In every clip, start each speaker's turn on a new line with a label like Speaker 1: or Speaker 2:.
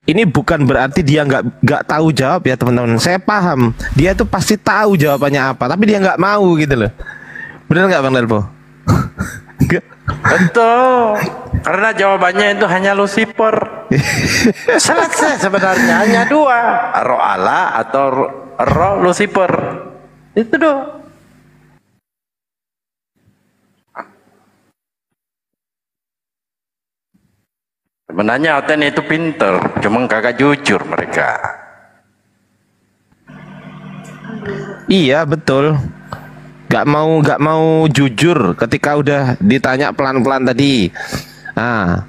Speaker 1: ini bukan berarti dia nggak tahu jawab ya teman-teman. Saya paham dia itu pasti tahu jawabannya apa, tapi dia nggak mau gitu loh. Benar nggak Bang Delpo?
Speaker 2: Betul. Karena jawabannya itu hanya Lucifer. Selesai sebenarnya hanya dua, roh Allah atau roh Lucifer. Itu doh. Sebenarnya Oten itu pinter, cuma kagak jujur mereka.
Speaker 1: Iya betul. Gak mau jujur ketika udah ditanya pelan-pelan tadi. Ah,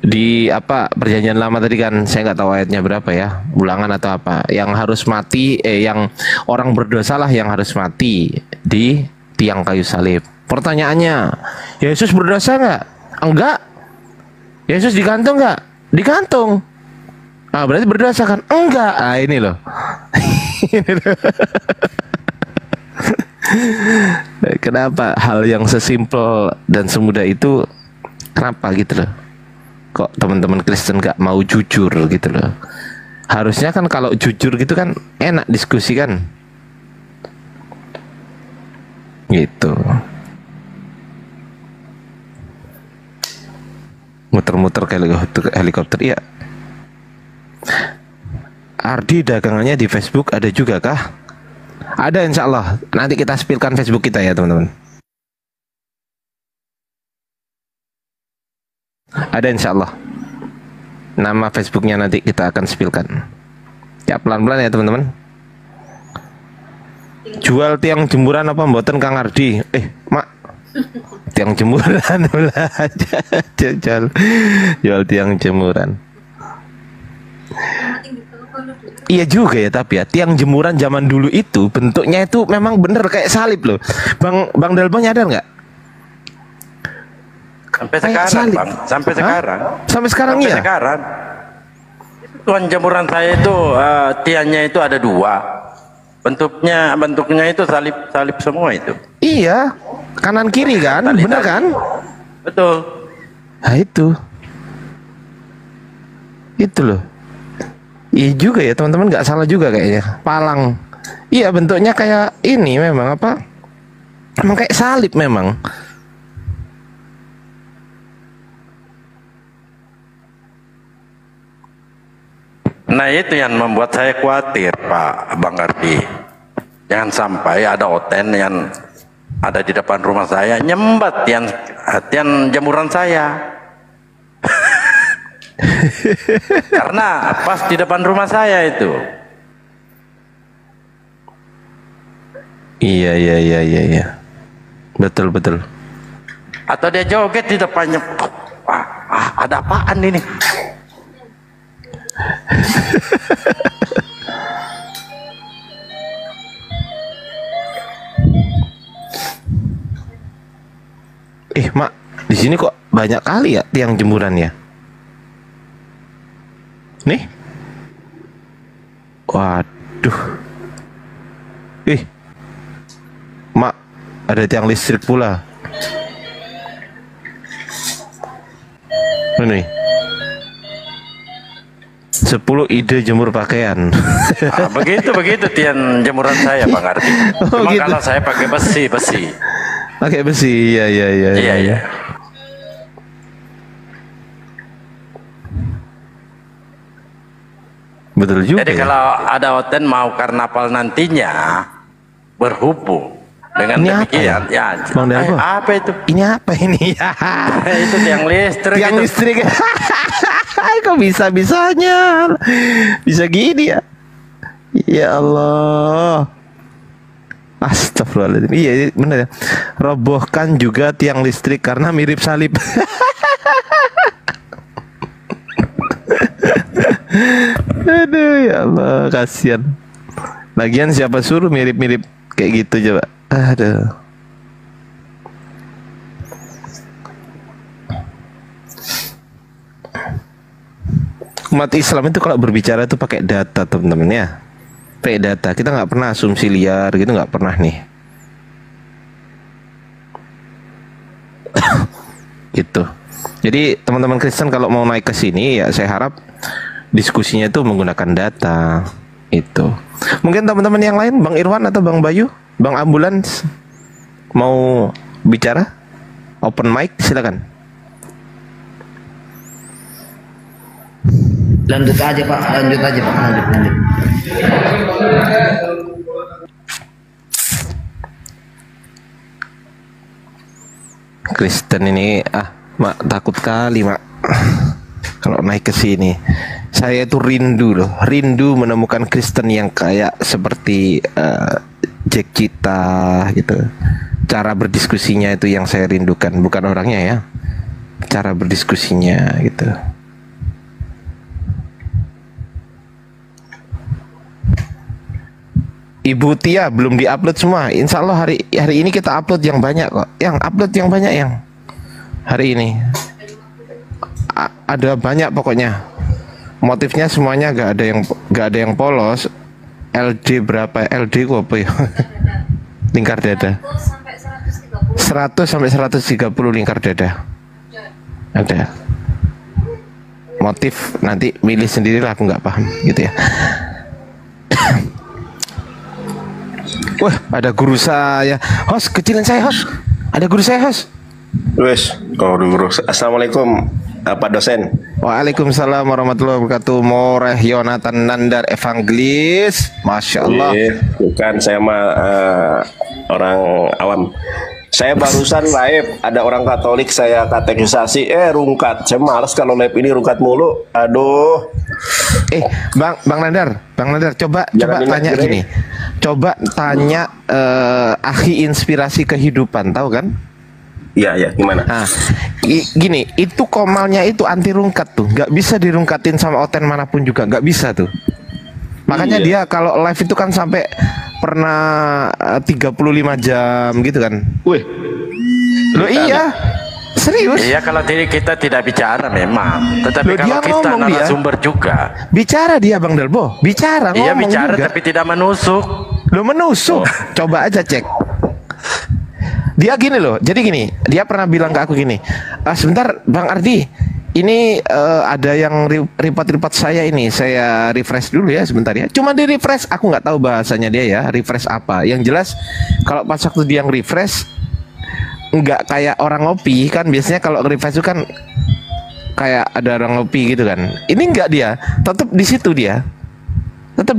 Speaker 1: di apa perjanjian lama tadi kan saya nggak tahu ayatnya berapa ya, ulangan atau apa. Yang harus mati, yang orang berdosa lah yang harus mati di tiang kayu salib. Pertanyaannya, Yesus berdosa nggak? Enggak. Yesus digantung nggak? Digantung. Ah, berarti berdosa kan? Enggak. Ah, ini loh. Ini loh. Kenapa hal yang sesimpel dan semudah itu, kenapa gitu loh? Kok teman-teman Kristen nggak mau jujur gitu loh? Harusnya kan kalau jujur gitu kan enak diskusi kan? Gitu. Muter-muter kayak helikopter, iya. Ardi dagangannya di Facebook ada juga kah? Ada insya Allah. Nanti kita spillkan Facebook kita ya teman-teman. Ada insya Allah. Nama Facebooknya nanti kita akan spillkan. Ya pelan-pelan ya teman-teman. Jual tiang jemuran apa mboten Kang Ardi? Mak, tiang jemuran jual tiang jemuran. Iya juga ya, tapi ya tiang jemuran zaman dulu itu bentuknya itu memang bener kayak salib loh. Bang Delpo nyadar nggak?
Speaker 2: Sampai sekarang salib. Bang, sampai sekarang.
Speaker 1: Sampai sekarang
Speaker 2: sampai
Speaker 1: ya.
Speaker 2: Sekarang. Tuan jemuran saya itu tiangnya itu ada dua. Bentuknya itu salib semua itu.
Speaker 1: Iya, kanan kiri kan, bener kan?
Speaker 2: Betul.
Speaker 1: Nah itu loh. Iya juga ya teman-teman, nggak salah juga kayaknya. Palang. Iya bentuknya kayak ini memang apa? Memang kayak salib memang.
Speaker 2: Nah itu yang membuat saya khawatir Pak Bang Ardi. Jangan sampai ada Oten yang ada di depan rumah saya nyembat tiang jemuran saya. Karena pas di depan rumah saya itu.
Speaker 1: Iya. Betul.
Speaker 2: Atau dia joget di depannya. Ada apaan ini?
Speaker 1: Mak, di sini kok banyak kali ya tiang jemurannya? Nih. Waduh. Mak, ada tiang listrik pula. Ini 10 ide jemur pakaian.
Speaker 2: Begitu tiang jemuran saya Bang Ardi. Cuma gitu. Kalau saya pakai besi.
Speaker 1: Pakai besi, iya. Betul juga.
Speaker 2: Jadi
Speaker 1: ya?
Speaker 2: kalau ada Oten mau karnaval nantinya berhubung dengan
Speaker 1: ini
Speaker 2: demikian,
Speaker 1: Bang Delpo,
Speaker 2: apa itu?
Speaker 1: Ini apa ini?
Speaker 2: Itu tiang listrik.
Speaker 1: Tiang listrik. Kok bisa-bisanya bisa gini ya? Ya Allah. Astagfirullahaladzim. Iya benar ya. Robohkan juga tiang listrik karena mirip salib. Aduh ya Allah, kasihan. Lagian siapa suruh mirip-mirip kayak gitu coba. Aduh. Umat Islam itu kalau berbicara itu pakai data teman-teman ya. Pakai data. Kita nggak pernah asumsi liar gitu, nggak pernah nih. Gitu. Jadi teman-teman Kristen kalau mau naik ke sini ya saya harap diskusinya itu menggunakan data itu. Mungkin teman-teman yang lain, Bang Irwan atau Bang Bayu, Bang Ambulans mau bicara? Open mic, silakan.
Speaker 3: Lanjut aja Pak, lanjut.
Speaker 1: Kristen ini Mak, takut kali Mak kalau naik ke sini. Saya itu rindu menemukan Kristen yang kayak seperti Jack Cita gitu. Cara berdiskusinya itu yang saya rindukan, bukan orangnya ya. Cara berdiskusinya gitu. Ibu Tia belum diupload semua. Insya Allah hari ini kita upload yang banyak kok. Yang upload yang banyak yang hari ini. Ada banyak pokoknya. Motifnya semuanya gak ada yang polos. LD berapa? LD kok apa ya? Lingkar dada. 100 sampai 130 lingkar dada. Ada. Motif nanti milih sendirilah, aku nggak paham gitu ya. Wah, ada guru saya. Host, kecilin saya, host. Ada guru saya, host.
Speaker 4: Wes, guru. Assalamualaikum, Pak dosen.
Speaker 1: Waalaikumsalam warahmatullahi wabarakatuh. Moreh Yonatan Nandar Evangelis. Masya Allah.
Speaker 4: Bukan, saya mah orang awam. Saya barusan live, ada orang Katolik saya katekisasi, rungkat. Saya malas kalau live ini rungkat mulu. Aduh.
Speaker 1: Bang Nandar, coba tanya gini. Coba tanya akhi inspirasi kehidupan, tahu kan?
Speaker 4: Iya, gimana?
Speaker 1: Nah, gini, itu komalnya itu anti rungkat tuh, nggak bisa dirungkatin sama oten manapun juga, nggak bisa tuh. Makanya dia kalau live itu kan sampai pernah 35 jam gitu kan.
Speaker 4: Wih.
Speaker 1: Loh iya. Serius?
Speaker 2: Iya, kalau kita tidak bicara memang. Tetapi
Speaker 1: Loh,
Speaker 2: kalau kita narasumber juga.
Speaker 1: Bicara dia Bang Delbo, bicara ngomong.
Speaker 2: Iya, bicara
Speaker 1: juga.
Speaker 2: tapi tidak menusuk.
Speaker 1: Lo menusuk. Coba aja cek. Dia gini loh. Jadi gini, dia pernah bilang ke aku gini. Sebentar Bang Ardi, ini ada yang report saya ini. Saya refresh dulu ya sebentar ya. Cuma di refresh, aku nggak tahu bahasanya dia ya. Refresh apa? Yang jelas kalau pas waktu dia refresh nggak kayak orang ngopi kan, biasanya kalau refresh itu kan kayak ada orang ngopi gitu kan. Ini nggak, dia tetap di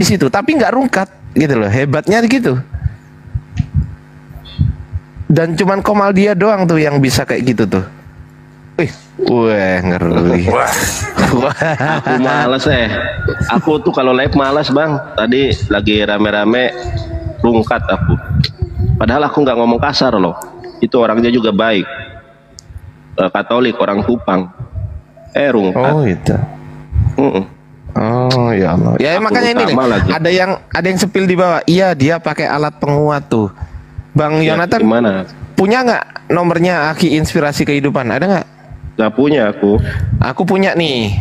Speaker 1: situ, tapi nggak rungkat gitu loh. Hebatnya gitu. Dan cuman Komal dia doang tuh yang bisa kayak gitu tuh. Ngeri.
Speaker 4: Aku malas Aku tuh kalau live malas Bang. Tadi lagi rame-rame rungkat aku. Padahal aku nggak ngomong kasar loh. Itu orangnya juga baik. Katolik, orang Kupang. Rungkat.
Speaker 1: Oh itu. Oh ya Allah. Ya aku makanya ini nih. Ada yang sepil di bawah. Iya, dia pakai alat penguat tuh. Bang Yonatan
Speaker 4: gimana?
Speaker 1: Punya nggak nomornya Aki Inspirasi Kehidupan? Ada nggak?
Speaker 4: Nggak punya aku.
Speaker 1: Aku punya nih.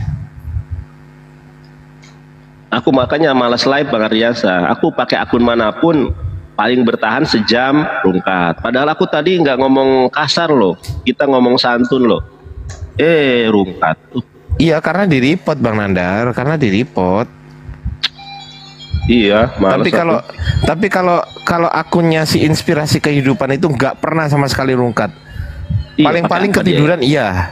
Speaker 4: Aku makanya malas live Bang Aryasa. Aku pakai akun manapun paling bertahan sejam rungkat. Padahal aku tadi nggak ngomong kasar loh. Kita ngomong santun loh. Rungkat.
Speaker 1: Iya, karena di-report Bang Nandar, karena di-report.
Speaker 4: Iya,
Speaker 1: tapi kalau akunnya si Inspirasi Kehidupan itu nggak pernah sama sekali rungkat. Paling-paling ketiduran dia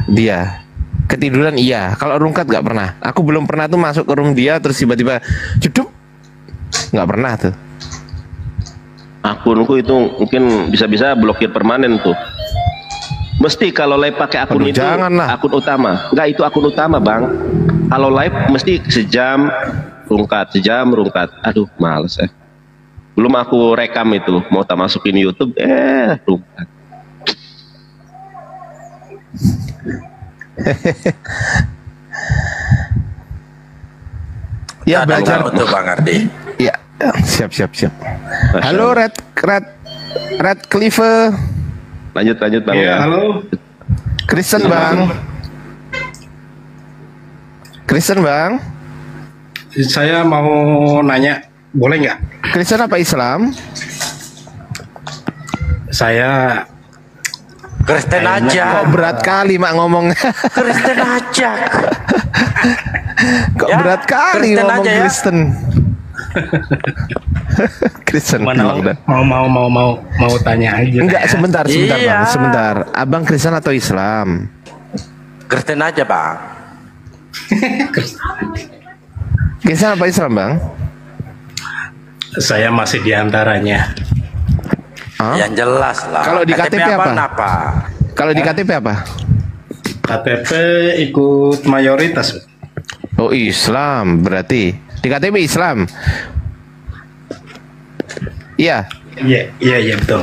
Speaker 1: ketiduran iya. Kalau rungkat nggak pernah. Aku belum pernah tuh masuk ke room dia terus tiba-tiba jeduk, nggak pernah tuh.
Speaker 4: Akunku itu mungkin bisa-bisa blokir permanen tuh. Mesti kalau live pakai akun itu akun utama. Enggak, itu akun utama Bang. Kalau live mesti sejam rungkat. Aduh males Belum aku rekam itu, mau tak masukin YouTube rungkat.
Speaker 1: Ya belajar
Speaker 2: untuk Bang Ardi.
Speaker 1: Ya, siap. Halo Red Cliff.
Speaker 4: Lanjut Bang ya.
Speaker 5: Halo.
Speaker 1: Kristen Bang.
Speaker 5: Saya mau nanya, boleh nggak?
Speaker 1: Kristen apa Islam?
Speaker 5: Saya
Speaker 2: Kristen aja.
Speaker 1: Kok berat kali mak ngomong.
Speaker 2: Kristen aja.
Speaker 1: Kok
Speaker 2: Ya,
Speaker 1: berat kali
Speaker 2: Kristen
Speaker 1: ngomong
Speaker 2: aja ya.
Speaker 1: Kristen. Kristen
Speaker 5: Mana
Speaker 1: emang dah.
Speaker 5: mau tanya aja.
Speaker 1: Enggak,
Speaker 5: ya.
Speaker 1: sebentar
Speaker 2: Iya.
Speaker 1: Bang, sebentar. Abang Kristen atau Islam?
Speaker 2: Kristen aja bang.
Speaker 1: Kristen apa Islam, Bang?
Speaker 5: Saya masih di antaranya.
Speaker 1: Hah?
Speaker 2: Yang jelas lah.
Speaker 1: Kalau di KTP apa?
Speaker 2: Apa?
Speaker 1: Kalau di KTP apa?
Speaker 5: KTP ikut mayoritas.
Speaker 1: Oh, Islam berarti. Di KTP Islam. Iya.
Speaker 5: Iya betul.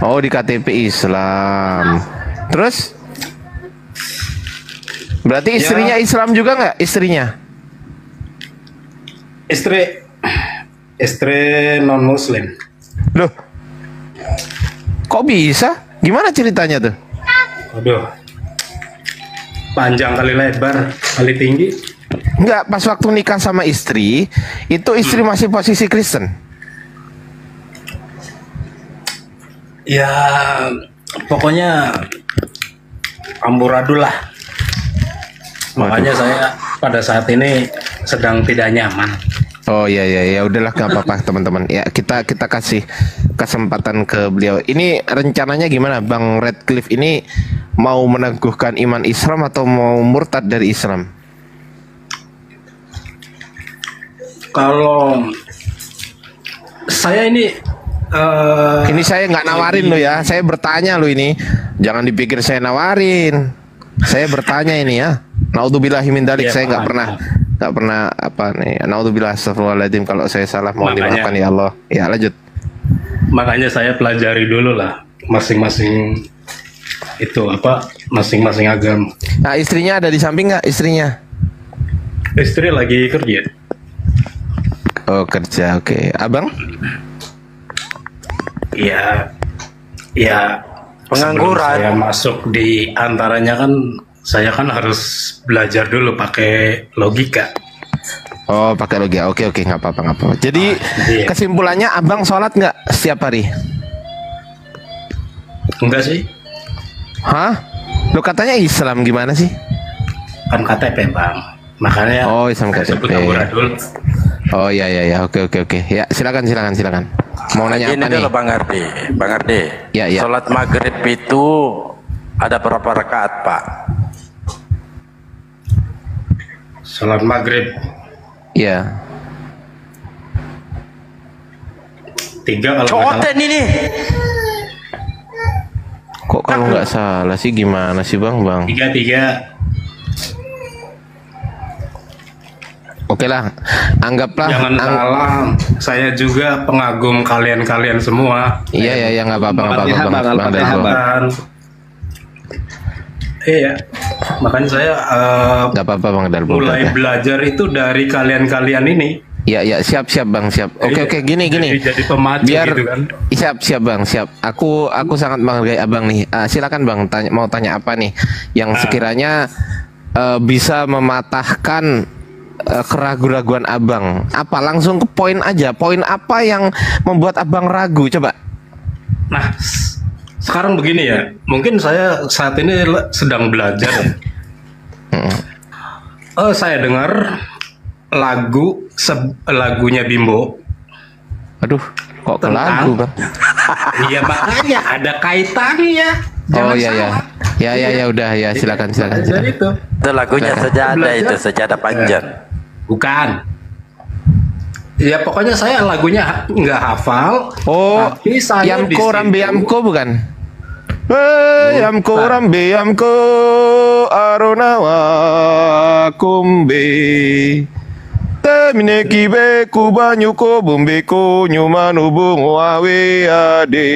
Speaker 1: Oh, di KTP Islam. Terus? Berarti istrinya Islam juga nggak? Istrinya?
Speaker 5: Istri non Muslim.
Speaker 1: Loh, kok bisa? Gimana ceritanya tuh?
Speaker 5: Aduh, panjang kali lebar kali tinggi.
Speaker 1: Enggak, pas waktu nikah sama istri, itu istri masih posisi Kristen.
Speaker 5: Ya, pokoknya amburadul lah. Makanya saya pada saat ini sedang tidak nyaman.
Speaker 1: Oh iya ya udahlah nggak apa-apa teman-teman. Ya kita kasih kesempatan ke beliau. Ini rencananya gimana, Bang Redcliffe ini mau meneguhkan iman Islam atau mau murtad dari Islam?
Speaker 5: Kalau saya ini
Speaker 1: Ini saya nggak nawarin lo ya, saya bertanya lo ini. Jangan dipikir saya nawarin. Saya bertanya ini ya. Naudzubillahi min dzalik,
Speaker 5: Ya,
Speaker 1: saya nggak
Speaker 5: paham.
Speaker 1: pernah apa nih. Naudzubillah, astagfirullahaladzim kalau saya salah mohon
Speaker 5: Makanya-
Speaker 1: dimaafkan ya Allah. Ya lanjut.
Speaker 5: makanya saya pelajari dulu lah masing-masing itu masing-masing agama.
Speaker 1: Nah istrinya ada di samping nggak istrinya?
Speaker 5: Istri lagi kerja.
Speaker 1: Oh kerja, oke. Abang?
Speaker 5: Ya
Speaker 2: Pengangguran.
Speaker 5: sebelum saya masuk di antaranya kan saya kan harus belajar dulu pakai logika.
Speaker 1: Oh pakai logika, oke nggak apa-apa. Jadi
Speaker 5: iya.
Speaker 1: kesimpulannya abang sholat nggak setiap hari?
Speaker 5: Enggak sih,
Speaker 1: Hah? Lo katanya Islam gimana sih?
Speaker 5: kan KTP bang. Makanya
Speaker 1: Oh Islam
Speaker 5: saya sebut
Speaker 1: KTP.
Speaker 5: amburadul.
Speaker 1: Oh ya oke. Ya silakan. Mau nanya
Speaker 2: Ini
Speaker 1: apa nih?
Speaker 2: dulu Bang Ardi.
Speaker 1: Ya.
Speaker 2: Sholat maghrib itu ada berapa rakaat Pak?
Speaker 5: Sholat maghrib
Speaker 1: Iya.
Speaker 5: 3 kalau nggak salah.
Speaker 2: Coten ini.
Speaker 1: Kok kalau nggak salah sih gimana sih bang?
Speaker 5: 3.
Speaker 1: Oke lah, anggaplah.
Speaker 5: Jangan salah, saya juga pengagum kalian semua.
Speaker 1: Iya nggak apa-apa
Speaker 4: Al-Fatihah, Bang,
Speaker 1: Bang
Speaker 4: Al-Fatihah,
Speaker 1: Darbo.
Speaker 4: Bang.
Speaker 5: Dan iya, makanya saya
Speaker 1: Nggak apa-apa Bang Darbo.
Speaker 5: mulai
Speaker 1: udah.
Speaker 5: belajar itu dari kalian ini.
Speaker 1: Ya siap Bang siap. Oke gini.
Speaker 5: Jadi pemacu
Speaker 1: Biar
Speaker 5: gitu kan.
Speaker 1: siap Bang siap. Aku sangat menghargai abang nih. Silakan Bang, mau tanya apa nih yang sekiranya bisa mematahkan keraguan-raguan abang. Apa langsung ke poin aja. Poin apa yang membuat abang ragu? Coba.
Speaker 5: Nah, sekarang begini ya. Mungkin saya saat ini sedang belajar. Saya dengar lagunya Bimbo.
Speaker 1: Aduh, kok ke
Speaker 5: Tentang-
Speaker 1: lagu Bang?
Speaker 5: Iya makanya ada kaitannya.
Speaker 1: Oh
Speaker 5: Jangan
Speaker 1: iya
Speaker 5: salah.
Speaker 1: ya udah ya silakan.
Speaker 5: Belajar itu.
Speaker 2: Itu lagunya
Speaker 1: Silakan.
Speaker 2: sejadah
Speaker 5: Belajar.
Speaker 2: itu, sejadah panjang.
Speaker 5: Bukan. Ya pokoknya saya lagunya nggak hafal.
Speaker 1: Oh,
Speaker 5: tapi saya di
Speaker 1: Yamko
Speaker 5: situ-
Speaker 1: Rambe Yamko bukan? Yamko
Speaker 5: Bukan.
Speaker 1: Rambe Yamko Aronawa Kumbe Temine kibe kubanyuko bumbeko nyumanu bungo awe ade.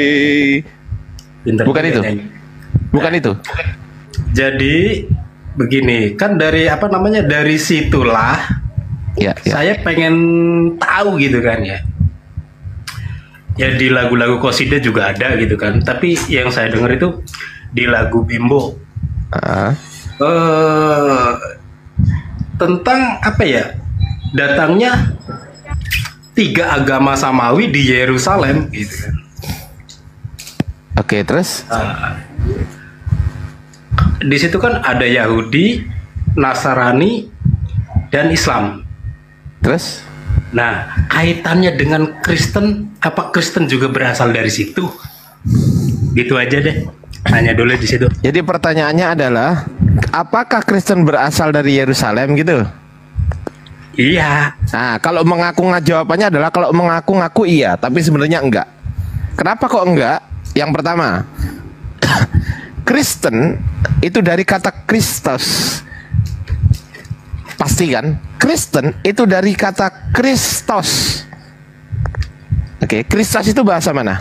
Speaker 5: Pinter
Speaker 1: Bukan
Speaker 5: juga
Speaker 1: itu?
Speaker 5: nyanyi.
Speaker 1: Bukan itu?
Speaker 5: Jadi begini, kan dari dari situlah
Speaker 1: Ya.
Speaker 5: saya pengen tahu gitu kan ya. Ya di lagu-lagu Qasidah juga ada gitu kan. Tapi yang saya dengar itu di lagu Bimbo
Speaker 1: Ah.
Speaker 5: tentang apa ya? Datangnya 3 agama samawi di Yerusalem gitu kan.
Speaker 1: Oke, terus?
Speaker 5: Di situ kan ada Yahudi, Nasrani, dan Islam.
Speaker 1: Terus?
Speaker 5: Nah, kaitannya dengan Kristen, apa Kristen juga berasal dari situ? Gitu aja deh. Tanya dulu di situ.
Speaker 1: Jadi pertanyaannya adalah, apakah Kristen berasal dari Yerusalem gitu?
Speaker 5: Iya.
Speaker 1: Nah, kalau mengaku jawabannya adalah kalau mengaku-ngaku iya, tapi sebenarnya enggak. Kenapa kok enggak? Yang pertama, Kristen itu dari kata Kristus. Pasti kan? Kristen itu dari kata Kristos. Oke, Kristos itu bahasa mana?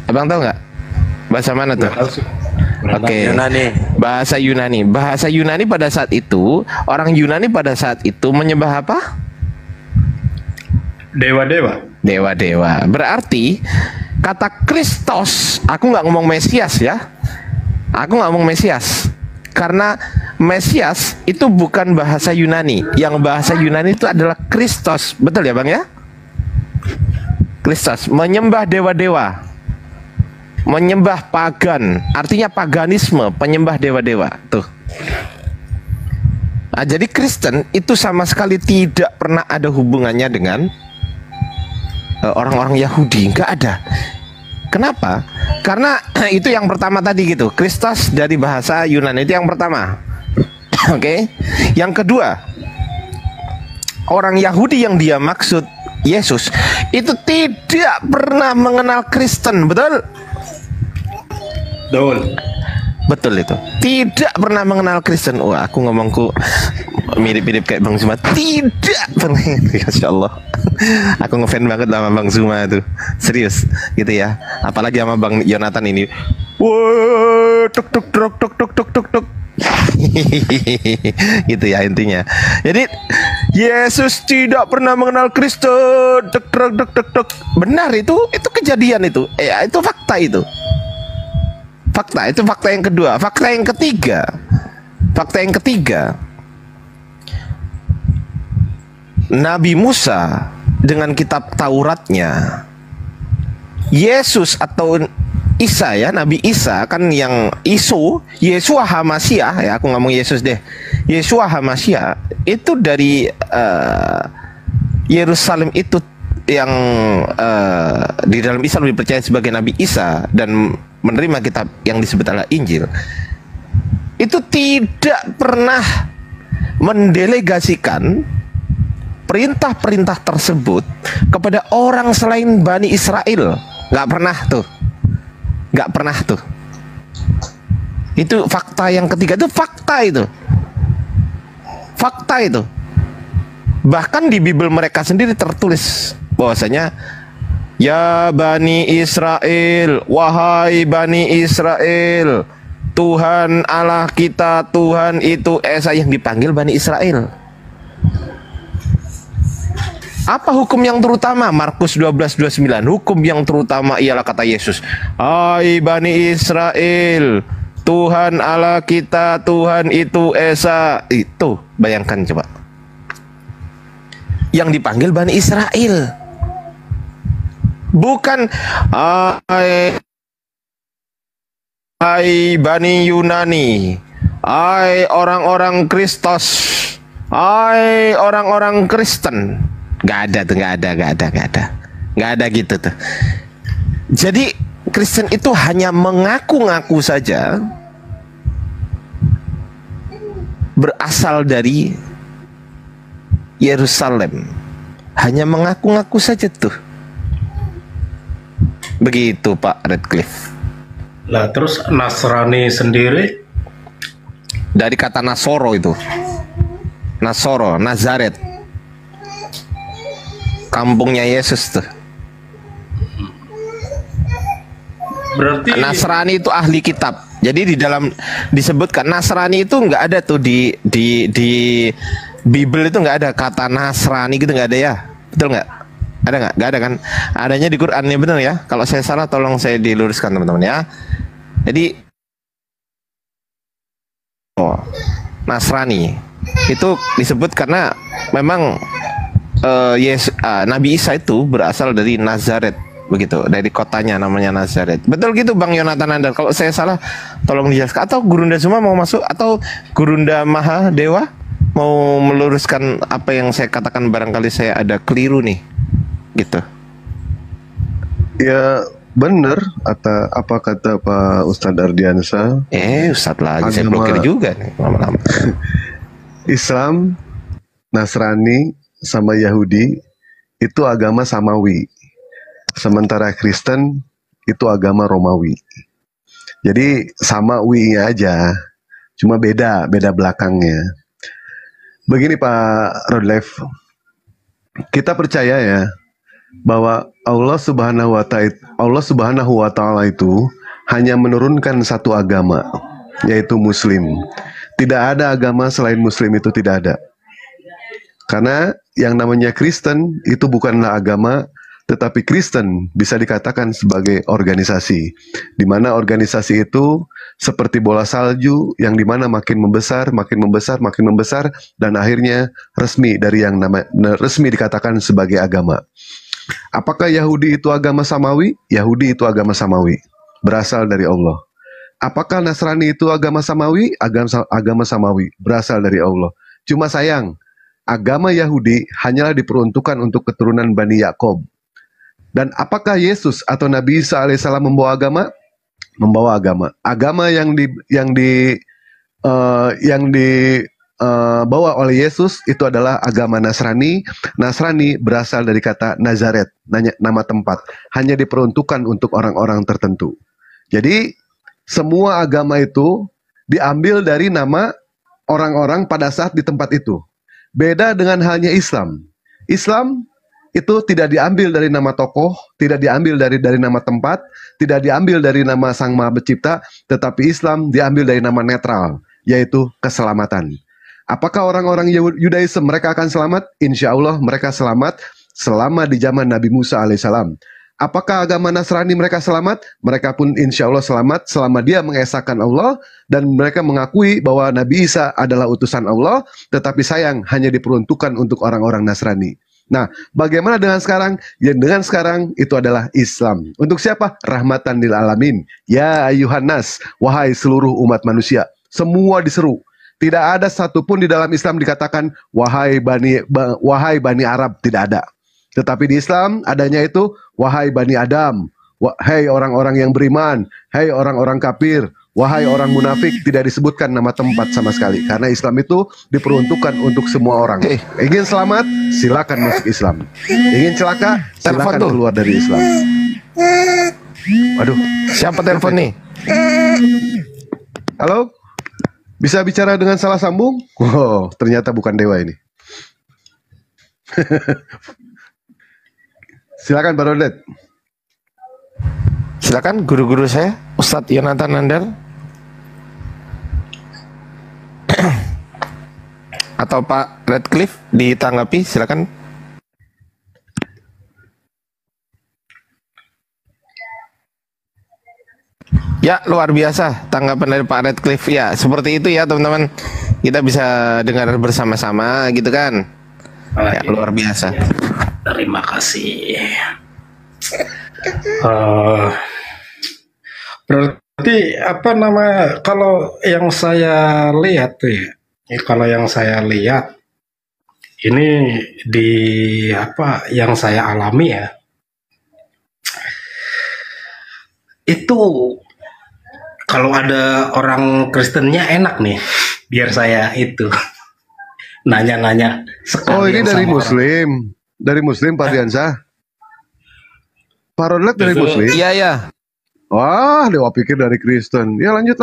Speaker 1: Abang tahu nggak? Bahasa mana tuh? Oke,
Speaker 2: Yunani.
Speaker 1: Bahasa Yunani. Bahasa Yunani pada saat itu, orang Yunani pada saat itu menyembah apa?
Speaker 5: Dewa-dewa.
Speaker 1: Dewa-dewa. Berarti kata Kristos, aku nggak ngomong Mesias ya. Aku nggak ngomong Mesias. Karena Mesias itu bukan bahasa Yunani. Yang bahasa Yunani itu adalah Kristos. Betul ya Bang ya? Kristos, menyembah dewa-dewa, menyembah pagan, artinya paganisme, penyembah dewa-dewa. Tuh. Nah, jadi Kristen itu sama sekali tidak pernah ada hubungannya dengan orang-orang Yahudi. Nggak ada. Kenapa? Karena itu yang pertama tadi gitu. Kristos dari bahasa Yunani itu yang pertama. Oke. Yang kedua, orang Yahudi yang dia maksud Yesus itu tidak pernah mengenal Kristen, betul?
Speaker 5: Betul.
Speaker 1: Betul itu. Tidak pernah mengenal Kristen. Wah, aku ngomongku mirip-mirip kayak Bang Zuma. Tidak pernah. Masya Allah. Aku ngefan banget sama Bang Zuma tuh. Serius gitu ya. Apalagi sama Bang Yonatan ini. Wah, tuk tuk tuk tuk tuk tuk tuk tuk. Gitu ya intinya. Jadi Yesus tidak pernah mengenal Kristen. Tuk tuk tuk tuk tuk. Benar itu kejadian itu. Itu fakta itu. Fakta, itu fakta yang kedua. Fakta yang ketiga, Nabi Musa dengan kitab Tauratnya, Yesus atau Isa ya, Nabi Isa kan yang Yesua HaMasyiah ya, aku ngomong Yesus deh. Yesua HaMasyiah itu dari Yerusalem itu yang di dalam Islam dipercaya sebagai Nabi Isa dan menerima kitab yang disebut adalah Injil, itu tidak pernah mendelegasikan perintah-perintah tersebut kepada orang selain Bani Israel. Nggak pernah tuh. Itu fakta yang ketiga, itu fakta itu. Bahkan di Bible mereka sendiri tertulis bahwasanya, ya Bani Israel, wahai Bani Israel, Tuhan Allah kita, Tuhan itu Esa. Yang dipanggil Bani Israel. Apa hukum yang terutama? Markus 12:29. Hukum yang terutama ialah kata Yesus, hai Bani Israel, Tuhan Allah kita, Tuhan itu Esa. Itu bayangkan coba, yang dipanggil Bani Israel. Bukan hai Bani Yunani, hai orang-orang Kristos, hai orang-orang Kristen. Nggak ada gitu tuh. Jadi Kristen itu hanya mengaku-ngaku saja berasal dari Yerusalem. Hanya mengaku-ngaku saja tuh. Begitu Pak Redcliffe.
Speaker 5: Lah terus Nasrani sendiri
Speaker 1: dari kata Nasoro itu. Nasoro, Nazaret. Kampungnya Yesus tuh.
Speaker 5: Berarti
Speaker 1: Nasrani itu ahli kitab. Jadi di dalam disebutkan Nasrani itu nggak ada tuh di Bible itu nggak ada kata Nasrani gitu, nggak ada ya. Betul nggak? Ada nggak? Nggak ada kan? Adanya di Quran, ya benar ya. Kalau saya salah tolong saya diluruskan teman-teman ya. Jadi Nasrani itu disebut karena memang Nabi Isa itu berasal dari Nazaret, begitu, dari kotanya namanya Nazaret. Betul gitu Bang Yonatan Andar. Kalau saya salah tolong dijelaskan, atau Gurunda semua mau masuk, atau Gurunda Maha Dewa mau meluruskan apa yang saya katakan, barangkali saya ada keliru nih gitu.
Speaker 3: Ya benar, atau apa kata Pak Ustadz Ardiansa?
Speaker 1: Ustadz lagi saya blokir juga nih lama-lama.
Speaker 3: Islam, Nasrani, sama Yahudi itu agama samawi. Sementara Kristen itu agama Romawi. Jadi sama wi-nya aja, cuma beda belakangnya. Begini Pak Rodlev, kita percaya ya bahwa Allah Subhanahu wa Ta'ala itu hanya menurunkan satu agama, yaitu Muslim. Tidak ada agama selain Muslim, itu tidak ada. Karena yang namanya Kristen itu bukanlah agama, tetapi Kristen bisa dikatakan sebagai organisasi, di mana organisasi itu seperti bola salju yang dimana makin membesar, dan akhirnya resmi dikatakan sebagai agama. Apakah Yahudi itu agama samawi? Yahudi itu agama samawi, berasal dari Allah. Apakah Nasrani itu agama samawi? Agama samawi, berasal dari Allah. Cuma sayang, agama Yahudi hanyalah diperuntukkan untuk keturunan Bani Yakob. Dan apakah Yesus atau Nabi Isa alaihissalam membawa agama? Membawa agama. Agama yang dibawa oleh Yesus itu adalah agama Nasrani. Nasrani berasal dari kata Nazaret, nama tempat. Hanya diperuntukkan untuk orang-orang tertentu. Jadi semua agama itu diambil dari nama orang-orang pada saat di tempat itu. Beda dengan halnya Islam. Islam itu tidak diambil dari nama tokoh, tidak diambil dari nama tempat, tidak diambil dari nama Sang Maha Pencipta, tetapi Islam diambil dari nama netral, yaitu keselamatan. Apakah orang-orang Yudaism mereka akan selamat? Insya Allah mereka selamat selama di zaman Nabi Musa alaihissalam. Apakah agama Nasrani mereka selamat? Mereka pun insya Allah selamat selama dia mengesahkan Allah dan mereka mengakui bahwa Nabi Isa adalah utusan Allah, tetapi sayang hanya diperuntukkan untuk orang-orang Nasrani. Nah, bagaimana dengan sekarang? Ya, dengan sekarang itu adalah Islam. Untuk siapa? Rahmatan lil alamin. Ya ayuhan nas, wahai seluruh umat manusia. Semua diseru. Tidak ada satupun di dalam Islam dikatakan wahai Bani Arab, tidak ada. Tetapi di Islam adanya itu wahai Bani Adam, wahai orang-orang yang beriman, hai orang-orang kafir, wahai orang munafik, tidak disebutkan nama tempat sama sekali. Karena Islam itu diperuntukkan untuk semua orang. Ingin selamat, silakan masuk Islam. Ingin celaka, silakan keluar dari Islam. Waduh,
Speaker 1: siapa telepon nih?
Speaker 3: Halo? Bisa bicara dengan salah sambung? Wow, ternyata bukan dewa ini. Silakan Pak Rodet.
Speaker 1: Silakan guru-guru saya, Ustadz Yonatan Nandar. Atau Pak Redcliffe ditanggapi, silakan. Ya, luar biasa tanggapan dari Pak Redcliffe. Ya, seperti itu ya teman-teman. Kita bisa dengar bersama-sama gitu kan. Ya, luar biasa.
Speaker 5: Terima kasih. Berarti apa nama, kalau yang saya lihat tuh ya, kalau yang saya lihat ini di apa yang saya alami ya, itu kalau ada orang Kristennya enak nih, biar saya itu nanya-nanya.
Speaker 3: Oh, ini dari Muslim. Dari Muslim Pak Diansa. Pak Rodlet dari Muslim.
Speaker 1: Iya, iya.
Speaker 3: Wah, dewa pikir dari Kristen. Ya, lanjut.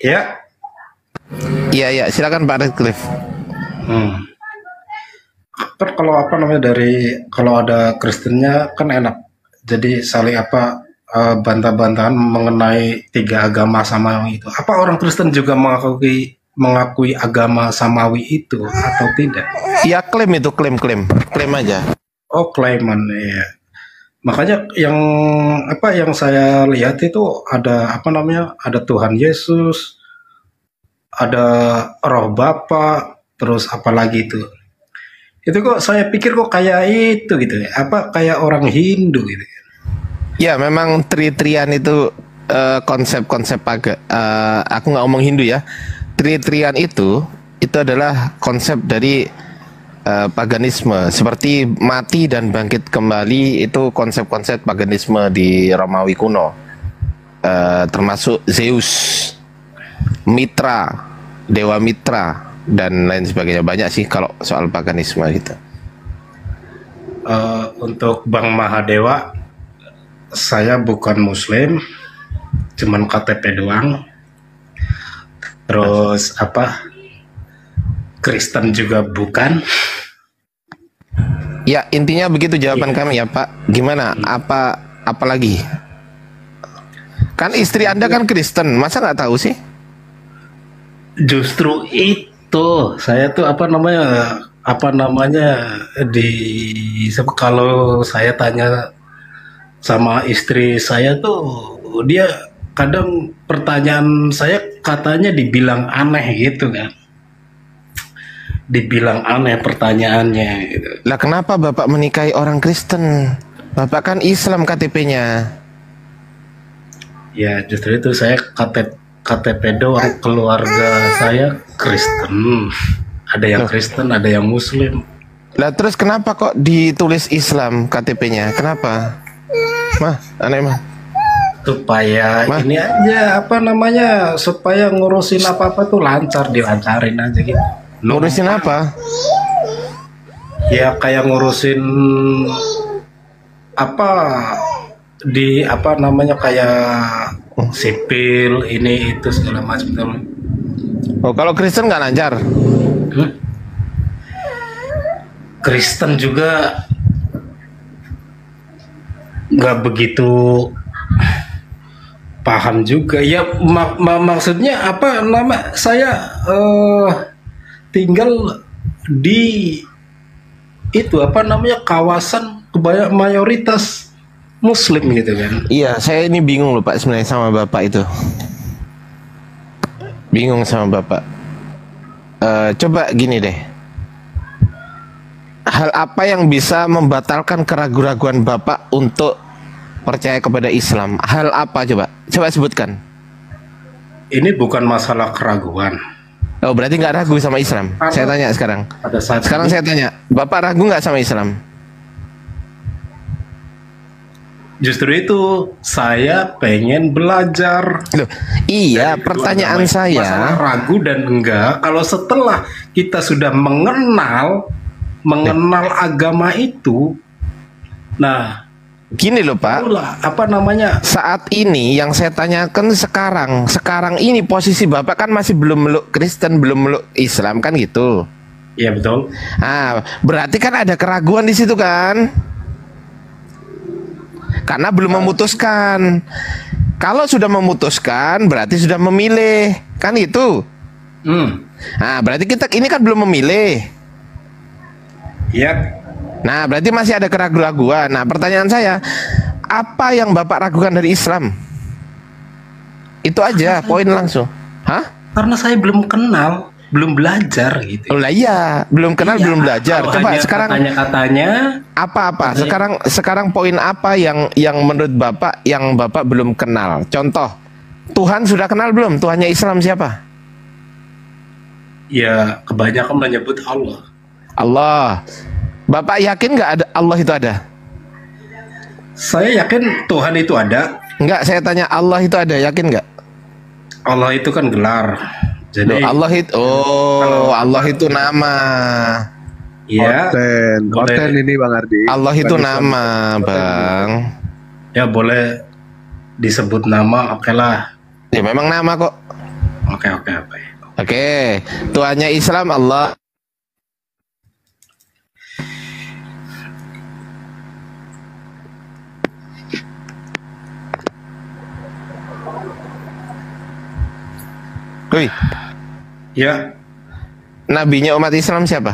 Speaker 5: Ya.
Speaker 1: Iya, silakan Pak Redcliffe.
Speaker 5: Kan kalau apa namanya, kalau ada Kristennya kan enak. Jadi saling bantah-bantahan mengenai tiga agama samawi itu. Apa orang Kristen juga mengakui agama samawi itu atau tidak?
Speaker 1: Iya, klaim aja.
Speaker 5: Oh, klaiman ya. Makanya yang saya lihat itu ada ada Tuhan Yesus, ada Roh Bapa, terus apa lagi itu. Itu kok saya pikir kok kayak itu gitu ya. Apa kayak orang Hindu gitu.
Speaker 1: Ya memang tri-trian itu konsep-konsep aku nggak ngomong Hindu ya. Tri-trian itu adalah konsep dari paganisme, seperti mati dan bangkit kembali itu konsep-konsep paganisme di Romawi kuno, termasuk Zeus, Mitra, Dewa Mitra dan lain sebagainya. Banyak sih kalau soal paganisme gitu.
Speaker 5: Untuk Bang Mahadewa, saya bukan Muslim, cuman KTP doang. Terus Kristen juga bukan.
Speaker 1: Ya intinya begitu jawaban kami ya Pak. Gimana? Apa lagi? Kan istri Anda kan Kristen, masa nggak tahu sih?
Speaker 5: Justru itu saya tuh kalau saya tanya sama istri saya tuh, dia kadang pertanyaan saya katanya dibilang aneh gitu kan. Dibilang aneh pertanyaannya gitu.
Speaker 1: Lah kenapa Bapak menikahi orang Kristen? Bapak kan Islam KTP-nya.
Speaker 5: Ya justru itu saya KTP doang, keluarga saya Kristen. Ada yang Kristen, ada yang Muslim.
Speaker 1: Lah terus kenapa kok ditulis Islam KTP-nya? Kenapa? Mah, aneh mah.
Speaker 5: Supaya ini aja supaya ngurusin apa-apa tuh lancar, dilancarin aja gitu.
Speaker 1: Ngurusin apa?
Speaker 5: Ya kayak ngurusin kayak sipil ini itu segala macam.
Speaker 1: Oh kalau Kristen nggak lancar?
Speaker 5: Kristen juga nggak begitu paham juga ya. Maksudnya saya tinggal di kawasan mayoritas Muslim gitu kan.
Speaker 1: Iya, saya ini bingung loh Pak sebenarnya sama Bapak itu. Bingung sama Bapak. Coba gini deh. Hal apa yang bisa membatalkan keraguan-raguan Bapak untuk percaya kepada Islam? Hal apa coba? Coba sebutkan.
Speaker 5: Ini bukan masalah keraguan.
Speaker 1: Oh berarti nggak ragu sama Islam? Saya tanya sekarang. Sekarang saya tanya, Bapak ragu nggak sama Islam?
Speaker 5: Justru itu saya pengen belajar.
Speaker 1: Loh, iya, pertanyaan saya.
Speaker 5: Masalah ragu dan enggak. Kalau setelah kita sudah mengenal agama itu, nah.
Speaker 1: Gini loh Pak, saat ini yang saya tanyakan sekarang ini posisi Bapak kan masih belum meluk Kristen, belum meluk Islam kan gitu.
Speaker 5: Iya betul.
Speaker 1: Berarti kan ada keraguan di situ kan? Karena belum memutuskan. Kalau sudah memutuskan berarti sudah memilih, kan itu. Berarti kita ini kan belum memilih.
Speaker 5: Iya.
Speaker 1: Nah, berarti masih ada keraguan-raguan. Nah, pertanyaan saya, apa yang Bapak ragukan dari Islam? Itu aja, poin langsung. Hah?
Speaker 5: Karena saya belum kenal, belum belajar gitu.
Speaker 1: Oh lah iya, belum kenal, belum belajar. Coba sekarang
Speaker 5: katanya
Speaker 1: apa? Sekarang poin apa yang menurut Bapak yang Bapak belum kenal? Contoh, Tuhan sudah kenal belum? Tuhannya Islam siapa?
Speaker 5: Ya, kebanyakan menyebut Allah.
Speaker 1: Allah. Bapak yakin nggak ada Allah itu ada?
Speaker 5: Saya yakin Tuhan itu ada.
Speaker 1: Enggak, saya tanya Allah itu ada, yakin nggak?
Speaker 5: Allah itu kan gelar. Jadi
Speaker 1: Allah itu, Allah itu nama.
Speaker 5: Iya.
Speaker 3: Konten ini Bang Ardi.
Speaker 1: Allah itu nama, Bang.
Speaker 5: Ya boleh disebut nama, oke lah.
Speaker 1: Ya memang nama kok. Oke. Tuhannya Islam Allah. Wih.
Speaker 5: Ya.
Speaker 1: Nabinya umat Islam siapa?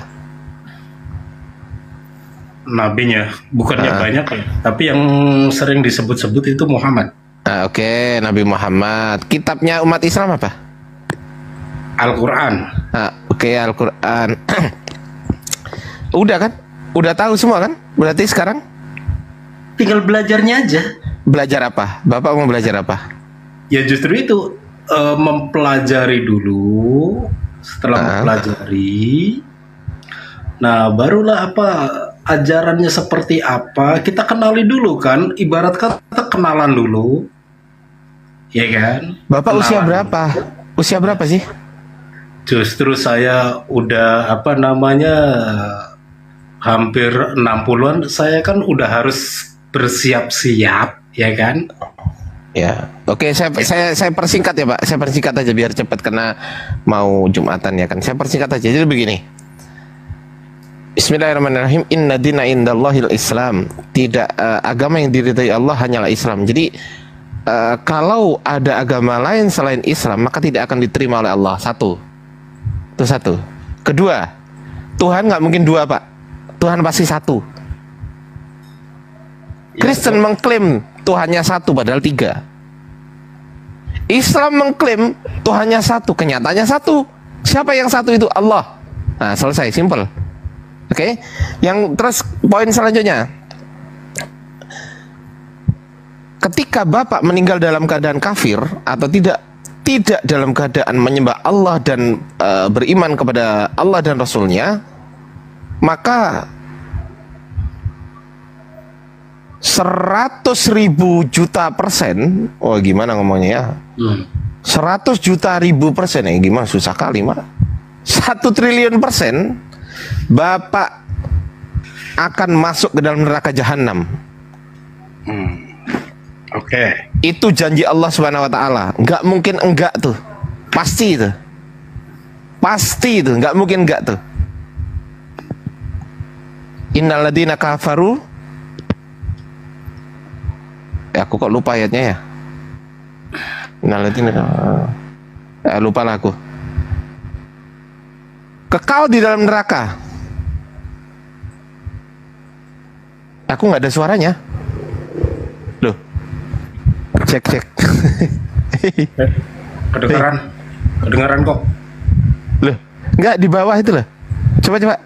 Speaker 5: Nabinya bukannya banyak ya, tapi yang sering disebut-sebut itu Muhammad.
Speaker 1: Oke, Nabi Muhammad. Kitabnya umat Islam apa?
Speaker 5: Al-Quran.
Speaker 1: Oke, Al-Quran. Udah kan? Udah tahu semua kan? Berarti sekarang
Speaker 5: tinggal belajarnya aja.
Speaker 1: belajar apa? Bapak mau belajar apa?
Speaker 5: Ya justru itu, mempelajari dulu. Setelah mempelajari, nah barulah apa ajarannya seperti apa kita kenali dulu kan. Ibarat kata kenalan dulu, ya kan?
Speaker 1: Bapak
Speaker 5: Kenalan
Speaker 1: usia
Speaker 5: dulu.
Speaker 1: berapa? Usia berapa sih?
Speaker 5: Justru saya udah apa namanya hampir 60-an. Saya kan udah harus bersiap-siap, ya kan?
Speaker 1: Ya, oke, saya persingkat ya Pak. Saya persingkat aja biar cepat karena mau Jumatan ya kan. Saya persingkat aja. Jadi begini. Bismillahirrahmanirrahim. Inna dina indallahil Islam. Tidak agama yang diridhai Allah hanyalah Islam. Jadi kalau ada agama lain selain Islam maka tidak akan diterima oleh Allah. Satu. Itu satu. Kedua, Tuhan nggak mungkin dua Pak. Tuhan pasti satu. Kristen mengklaim Tuhannya satu padahal tiga. Islam mengklaim Tuhannya satu, kenyataannya satu. Siapa yang satu itu? Allah. Nah, selesai, simple. Oke. Yang terus poin selanjutnya. Ketika Bapak meninggal dalam keadaan kafir atau tidak dalam keadaan menyembah Allah dan beriman kepada Allah dan Rasulnya, maka 100.000 juta persen, oh gimana ngomongnya ya? 100 juta ribu persen, ya gimana susah kali Mak. 1 triliun persen Bapak akan masuk ke dalam neraka jahanam.
Speaker 5: Oke.
Speaker 1: Itu janji Allah Subhanahu wa taala. Nggak mungkin enggak tuh. Pasti itu. Pasti itu, nggak mungkin enggak tuh. Innalladzina kafaru. Aku kok lupa ayatnya ya. Innalladzina lupa lah aku. Kekal di dalam neraka. Aku nggak ada suaranya. Loh. Cek.
Speaker 5: Kedengaran kok.
Speaker 1: Loh, enggak di bawah itu loh. Coba.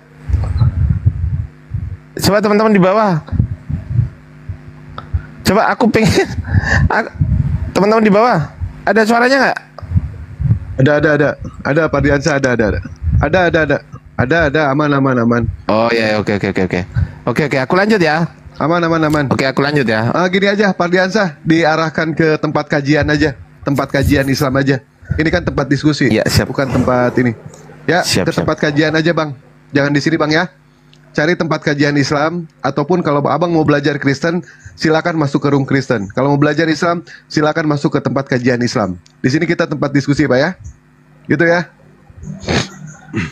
Speaker 1: Coba teman-teman di bawah. Coba aku pengen teman-teman di bawah. Ada suaranya nggak?
Speaker 3: Ada Pak Diansa, ada aman.
Speaker 1: Oh ya, oke. Oke, aku lanjut ya.
Speaker 3: Aman.
Speaker 1: Oke, aku lanjut ya.
Speaker 3: Gini aja Pak Diansa, diarahkan ke tempat kajian aja, tempat kajian Islam aja. Ini kan tempat diskusi,
Speaker 1: Ya, siap.
Speaker 3: bukan tempat ini. Ya,
Speaker 1: Siap.
Speaker 3: tempat kajian aja Bang. Jangan di sini Bang ya. Cari tempat kajian Islam, ataupun kalau Abang mau belajar Kristen, silakan masuk ke room Kristen. Kalau mau belajar Islam, silakan masuk ke tempat kajian Islam. Di sini kita tempat diskusi Pak ya. Gitu ya.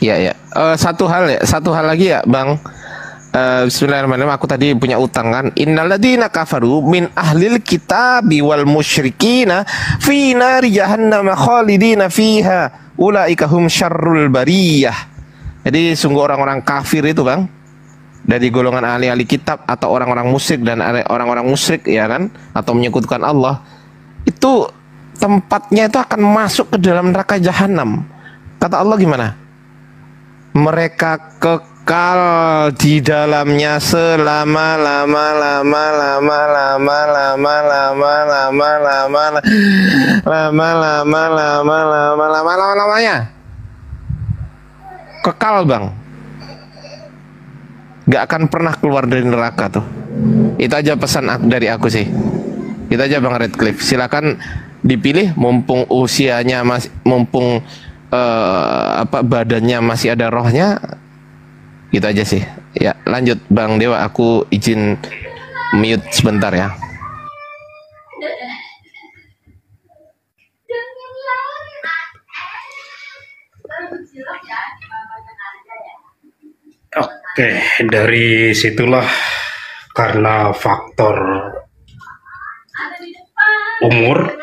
Speaker 1: Iya. Satu hal lagi ya, Bang. Bismillahirrahmanirrahim. Aku tadi punya utang kan. Innalladzina kafaru min ahlil kitabi wal musyrikina fi nari jahannam khalidina fiha ulaika hum syarrul bariyah. Jadi sungguh orang-orang kafir itu, Bang, dari golongan ahli-ahli kitab atau orang-orang musyrik dan orang-orang musyrik ya kan, atau menyekutukan Allah, itu tempatnya itu akan masuk ke dalam neraka jahanam. Kata Allah gimana? Mereka kekal di dalamnya lamanya. Kekal, Bang. Gak akan pernah keluar dari neraka tuh. Itu aja pesan dari aku sih. Itu aja Bang Redcliffe. Silakan dipilih mumpung usianya masih, mumpung badannya masih ada rohnya. Gitu aja sih. Ya, lanjut Bang Dewa, aku izin mute sebentar ya.
Speaker 5: Oke, dari situlah karena faktor umur,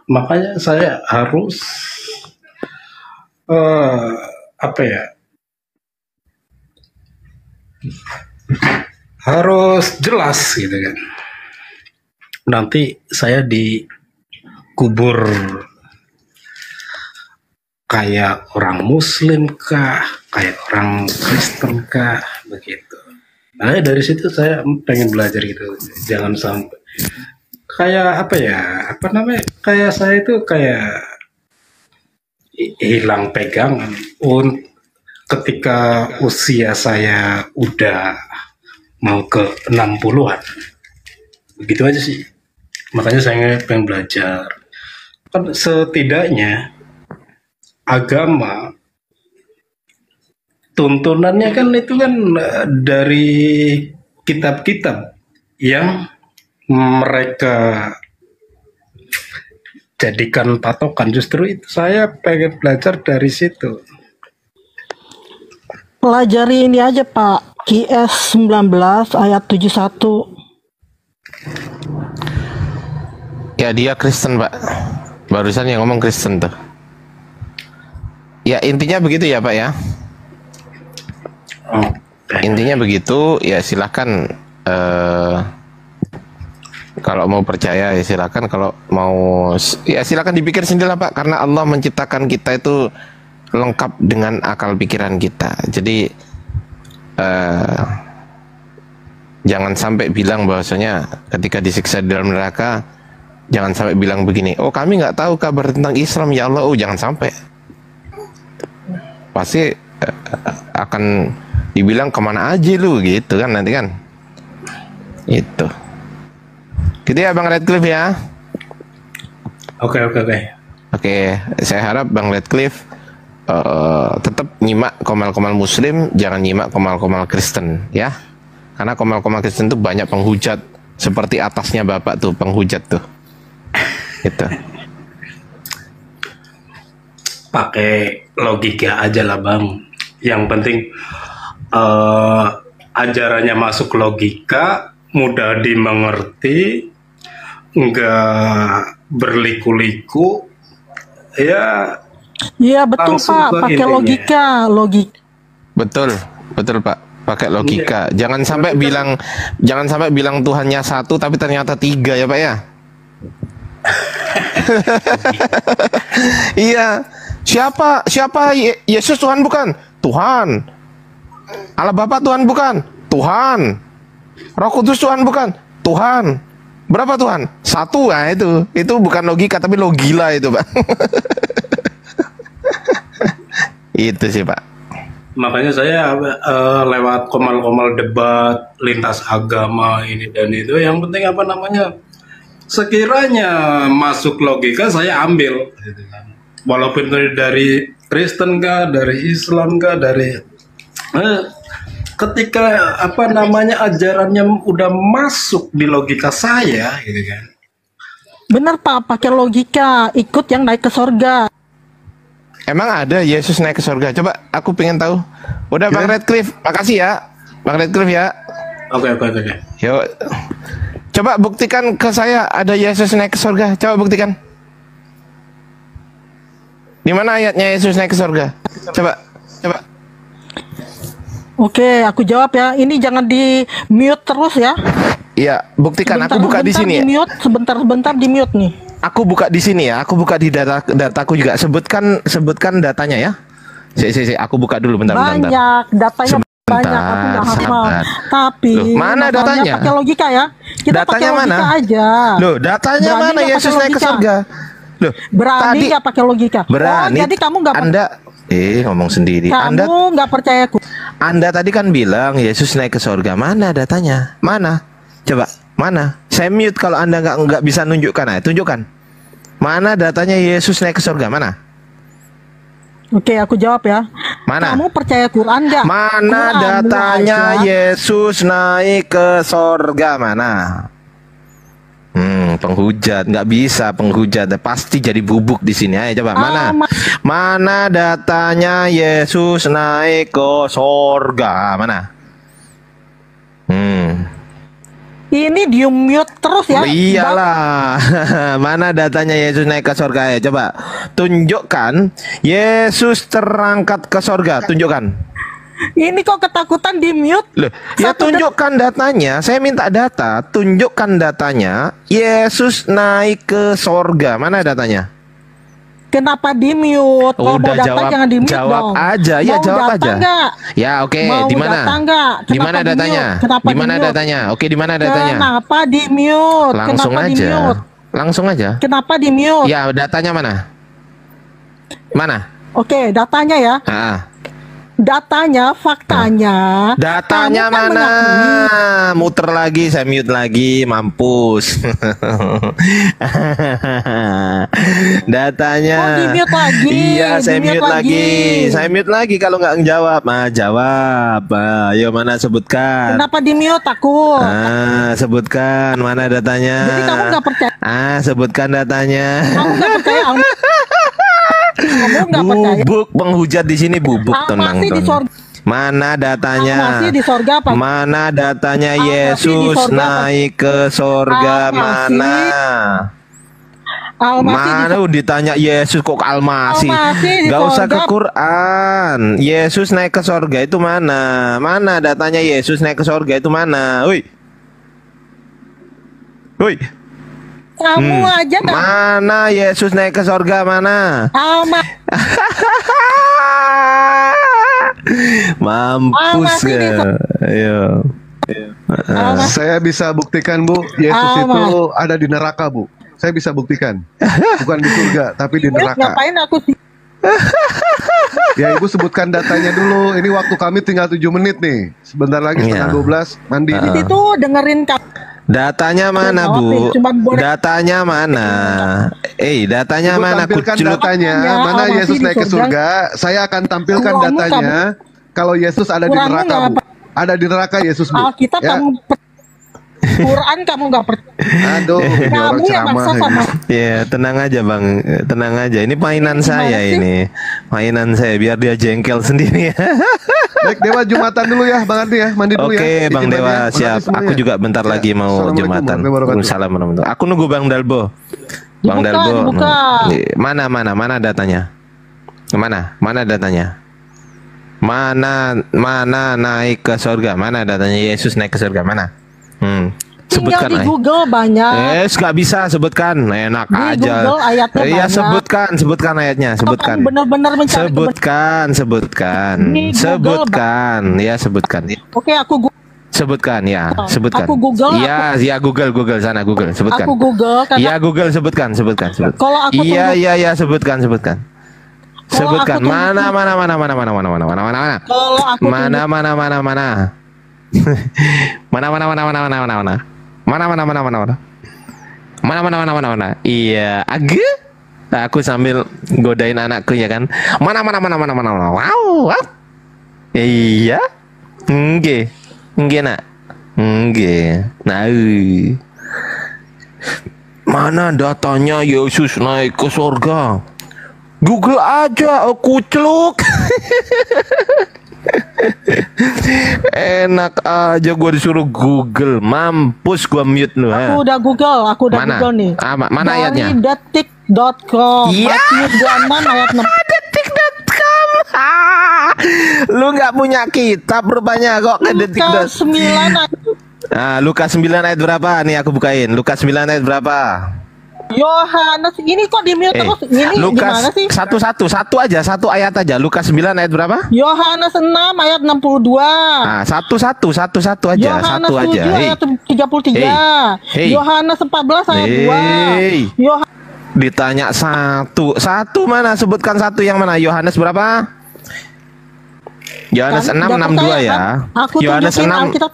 Speaker 5: makanya saya harus harus jelas gitu kan. Nanti saya dikubur kayak orang Muslim kah, kayak orang Kristen kah, begitu. Nah dari situ saya pengen belajar gitu, jangan sampai kayak apa namanya, kayak saya itu kayak hilang pegangan ketika usia saya udah mau ke 60-an. Begitu aja sih. Makanya saya pengen belajar. Kan setidaknya agama tuntunannya kan itu kan dari kitab-kitab yang mereka jadikan patokan. Justru itu saya pengen belajar dari situ.
Speaker 6: Pelajari ini aja Pak, QS 19 ayat 71.
Speaker 1: Ya dia Kristen Pak, barusan yang ngomong Kristen tuh. Ya intinya begitu ya Pak ya. Intinya begitu ya, silahkan kalau mau percaya ya silahkan, kalau mau ya silahkan dipikir sendiri lah Pak, karena Allah menciptakan kita itu lengkap dengan akal pikiran kita. Jadi jangan sampai bilang bahwasanya ketika disiksa di dalam neraka, jangan sampai bilang begini, oh kami nggak tahu kabar tentang Islam ya Allah. Oh jangan sampai, pasti akan dibilang kemana aja lu gitu kan nanti kan. Itu gitu ya Bang Redcliffe ya.
Speaker 5: Oke.
Speaker 1: Oke, saya harap Bang Redcliffe tetap nyimak komal-komal Muslim, jangan nyimak komal-komal Kristen ya, karena komal-komal Kristen tuh banyak penghujat, seperti atasnya Bapak tuh penghujat tuh gitu.
Speaker 5: Pakai logika aja lah Bang, yang penting ajarannya masuk logika, mudah dimengerti, enggak berliku-liku ya.
Speaker 6: Iya betul Pak, pakai logika.
Speaker 1: Betul Pak, pakai logika. Jangan sampai bilang Tuhannya satu tapi ternyata tiga ya Pak ya. Iya, siapa Yesus Tuhan bukan? Tuhan. Allah Bapa Tuhan bukan? Tuhan. Roh Kudus Tuhan bukan? Tuhan. Berapa Tuhan? Satu. Nah itu bukan logika tapi logila itu Pak. Itu sih Pak.
Speaker 5: Makanya saya lewat komal-komal debat lintas agama ini dan itu, yang penting apa namanya, sekiranya masuk logika saya ambil gitu kan. Walaupun dari Kristen kah, dari Islam kah, dari ketika apa namanya ajarannya udah masuk di logika saya gitu kan.
Speaker 6: Benar Pak, pakai logika, ikut yang naik ke sorga.
Speaker 1: Emang ada Yesus naik ke surga? Coba aku pengen tahu. Udah Bang Redcliffe, makasih ya Bang Redcliffe ya.
Speaker 5: Oke.
Speaker 1: Yuk, coba buktikan ke saya ada Yesus naik ke surga. Coba buktikan. Di mana ayatnya Yesus naik ke surga? Coba.
Speaker 6: Oke, aku jawab ya. Ini jangan di mute terus ya.
Speaker 1: Iya, buktikan. Aku buka di sini ya.
Speaker 6: Sebentar di mute nih.
Speaker 1: Aku buka di sini ya. Aku buka di dataku juga. Sebutkan datanya ya. Aku buka dulu bentar.
Speaker 6: Datanya banyak. Aku nggak hafal. Tapi
Speaker 1: mana datanya?
Speaker 6: Pakai logika ya. Kita pakai logika aja.
Speaker 1: Loh, datanya berani mana Yesus naik ke surga? Loh,
Speaker 6: berani nggak pakai logika?
Speaker 1: Berani.
Speaker 6: Jadi kamu nggak?
Speaker 1: Ngomong sendiri.
Speaker 6: Kamu nggak percaya aku?
Speaker 1: Anda tadi kan bilang Yesus naik ke surga. Mana datanya? Mana? Coba. Mana? Saya mute kalau Anda nggak bisa nunjukkan. Tunjukkan. Mana datanya Yesus naik ke surga? Mana?
Speaker 6: Oke, aku jawab ya.
Speaker 1: Mana?
Speaker 6: Kamu percaya Quran nggak?
Speaker 1: Mana
Speaker 6: Quran
Speaker 1: datanya Yesus naik ke surga? Mana? Penghujat, nggak bisa penghujat, pasti jadi bubuk di sini. Ayo coba mana datanya Yesus naik ke surga? Mana?
Speaker 6: Ini di mute terus ya?
Speaker 1: Iyalah. Mana datanya Yesus naik ke surga? Ya coba tunjukkan Yesus terangkat ke surga. Tunjukkan.
Speaker 6: Ini kok ketakutan di mute?
Speaker 1: Loh, ya tunjukkan datanya. Saya minta data. Tunjukkan datanya Yesus naik ke surga. Mana datanya?
Speaker 6: Kenapa di mute? Kalau mau
Speaker 1: Udah
Speaker 6: data
Speaker 1: jawab,
Speaker 6: jangan di mute
Speaker 1: jawab
Speaker 6: dong.
Speaker 1: aja. Ya
Speaker 6: Mau
Speaker 1: jawab
Speaker 6: data
Speaker 1: aja.
Speaker 6: nggak?
Speaker 1: Ya oke,
Speaker 6: Mau
Speaker 1: di mana?
Speaker 6: data nggak?
Speaker 1: Di mana
Speaker 6: Kenapa di
Speaker 1: datanya?
Speaker 6: mute? Kenapa
Speaker 1: Di mana
Speaker 6: di mute?
Speaker 1: datanya? Oke, di mana datanya?
Speaker 6: Kenapa di mute?
Speaker 1: Langsung
Speaker 6: Kenapa di
Speaker 1: aja.
Speaker 6: mute?
Speaker 1: Langsung aja.
Speaker 6: Kenapa di mute?
Speaker 1: Ya, datanya mana? Mana?
Speaker 6: Oke, datanya ya. Datanya, faktanya.
Speaker 1: Datanya
Speaker 6: kamu kan
Speaker 1: mana?
Speaker 6: mengakui.
Speaker 1: Muter lagi, saya mute lagi, mampus. Datanya.
Speaker 6: Oh, di-mute lagi.
Speaker 1: Iya, saya
Speaker 6: Di-mute
Speaker 1: mute lagi.
Speaker 6: lagi.
Speaker 1: Saya mute lagi kalau nggak ngejawab. Jawab. Ayo mana sebutkan.
Speaker 6: Kenapa di mute aku?
Speaker 1: Sebutkan mana datanya.
Speaker 6: Jadi kamu nggak percaya?
Speaker 1: Sebutkan datanya.
Speaker 6: Kamu nggak percaya? Kamu nggak percaya?
Speaker 1: Bubuk penghujat di sini bubuk, tenang
Speaker 6: Masih di
Speaker 1: dong.
Speaker 6: sorga.
Speaker 1: Mana datanya?
Speaker 6: Masih di sorga apa?
Speaker 1: Mana datanya
Speaker 6: Masih di
Speaker 1: Yesus
Speaker 6: sorga apa?
Speaker 1: naik ke sorga
Speaker 6: Masih.
Speaker 1: mana? Mana ditanya Yesus kok Almasih?
Speaker 6: Almasih di
Speaker 1: Gak usah ke
Speaker 6: sorga.
Speaker 1: Quran. Yesus naik ke sorga itu mana? Mana datanya Yesus naik ke sorga itu mana? Woi. Woi.
Speaker 6: Kamu aja dah.
Speaker 1: Mana Yesus naik ke sorga mana? Mampus ya. Ayo.
Speaker 3: Saya bisa buktikan Bu, Yesus itu ada di neraka Bu. Saya bisa buktikan. Bukan di surga, tapi di neraka.
Speaker 6: Ngapain aku sih?
Speaker 3: Ya Ibu sebutkan datanya dulu. Ini waktu kami tinggal 7 menit nih. Sebentar lagi setengah 12 mandi.
Speaker 6: Di situ dengerin kamu.
Speaker 1: Datanya mana Bu? Datanya mana? Datanya
Speaker 3: Ibu
Speaker 1: mana?
Speaker 3: tampilkan
Speaker 1: Kuclut.
Speaker 3: datanya. Mana Yesus naik ke surga? Saya akan tampilkan datanya. Kalau Yesus ada di neraka Bu. Ada di neraka Yesus Bu.
Speaker 6: Alkitab
Speaker 3: Ya.
Speaker 6: kamu Quran kamu nggak percaya.
Speaker 3: Aduh, ini orang
Speaker 6: Kamu yang
Speaker 3: ceramah.
Speaker 6: maksa sama.
Speaker 1: Ya, tenang aja Bang, tenang aja. Ini mainan saya
Speaker 6: sih?
Speaker 1: ini, mainan saya biar dia jengkel sendiri.
Speaker 3: Baik Dewa Jumatan dulu ya Bang Ardi ya. Mandi dulu ya.
Speaker 1: Oke, Bang
Speaker 3: Izin
Speaker 1: Dewa
Speaker 3: mandi ya.
Speaker 1: siap.
Speaker 3: Makasih semuanya.
Speaker 1: Aku juga bentar
Speaker 3: Ya,
Speaker 1: lagi mau
Speaker 3: Assalamualaikum
Speaker 1: Jumatan.
Speaker 3: warahmatullahi wabarakatuh.
Speaker 1: Waalaikumsalam warahmatullahi. Aku nunggu Bang Dalbo. Bang
Speaker 6: Dibuka,
Speaker 1: Dalbo.
Speaker 6: dibuka.
Speaker 1: Mana datanya? Mana datanya? Mana naik ke surga? Mana datanya Yesus naik ke surga? Mana?
Speaker 6: Tinggal
Speaker 1: Sebutkan
Speaker 6: di Google banyak.
Speaker 1: nggak bisa sebutkan, enak
Speaker 6: Di
Speaker 1: aja.
Speaker 6: Google ayatnya
Speaker 1: Iya,
Speaker 6: banyak.
Speaker 1: sebutkan ayatnya, sebutkan.
Speaker 6: Kamu benar-benar mencari
Speaker 1: Sebutkan.
Speaker 6: Di Google,
Speaker 1: Sebutkan, ya sebutkan.
Speaker 6: Oke, aku
Speaker 1: Sebutkan ya, sebutkan.
Speaker 6: Aku Google,
Speaker 1: Iya, ya Google sana Google, sebutkan.
Speaker 6: Aku Google karena
Speaker 1: Iya, Google sebutkan.
Speaker 6: Kalau aku
Speaker 1: Iya, sebutkan. Sebutkan.
Speaker 6: aku tunggu-
Speaker 1: Mana.
Speaker 6: kalau aku
Speaker 1: Mana. Mana. Iya, agak. Aku sambil godain anakku ya kan. Mana. Wow. Iya. Nggih nak. Nggih. Nah. Mana datanya Yesus naik ke surga? Google aja, kucluk. Enak aja gua disuruh Google, mampus gua mute lu.
Speaker 6: Aku udah Google
Speaker 1: Mana?
Speaker 6: nih.
Speaker 1: Mana ayatnya?
Speaker 6: Dari detik.com.
Speaker 1: Iya.
Speaker 6: Matius 26 ayat 6.
Speaker 1: Detik.com. Lu nggak punya kitab rupanya kok ke detik.
Speaker 6: Lukas 9 ayat.
Speaker 1: Lukas 9 ayat berapa? Nih aku bukain. Lukas 9 ayat berapa?
Speaker 6: Yohanes ini kok di mute terus? Ini gimana
Speaker 1: Lukas
Speaker 6: sih?
Speaker 1: satu ayat aja. Lukas 9 ayat berapa?
Speaker 6: Yohanes 6 ayat 62.
Speaker 1: Satu aja,
Speaker 6: Yohanes
Speaker 1: satu
Speaker 6: 7
Speaker 1: aja.
Speaker 6: ayat 33.
Speaker 1: Hey.
Speaker 6: Yohanes 14 ayat
Speaker 1: Hey.
Speaker 6: 2. Yohanes
Speaker 1: Ditanya satu mana? Sebutkan satu yang mana? Yohanes berapa? Yohanes
Speaker 6: Kan,
Speaker 1: 6
Speaker 6: udah
Speaker 1: 62
Speaker 6: percaya,
Speaker 1: ya.
Speaker 6: kan? Aku
Speaker 1: Yohanes
Speaker 6: tunjukin
Speaker 1: 6.
Speaker 6: Alkitab.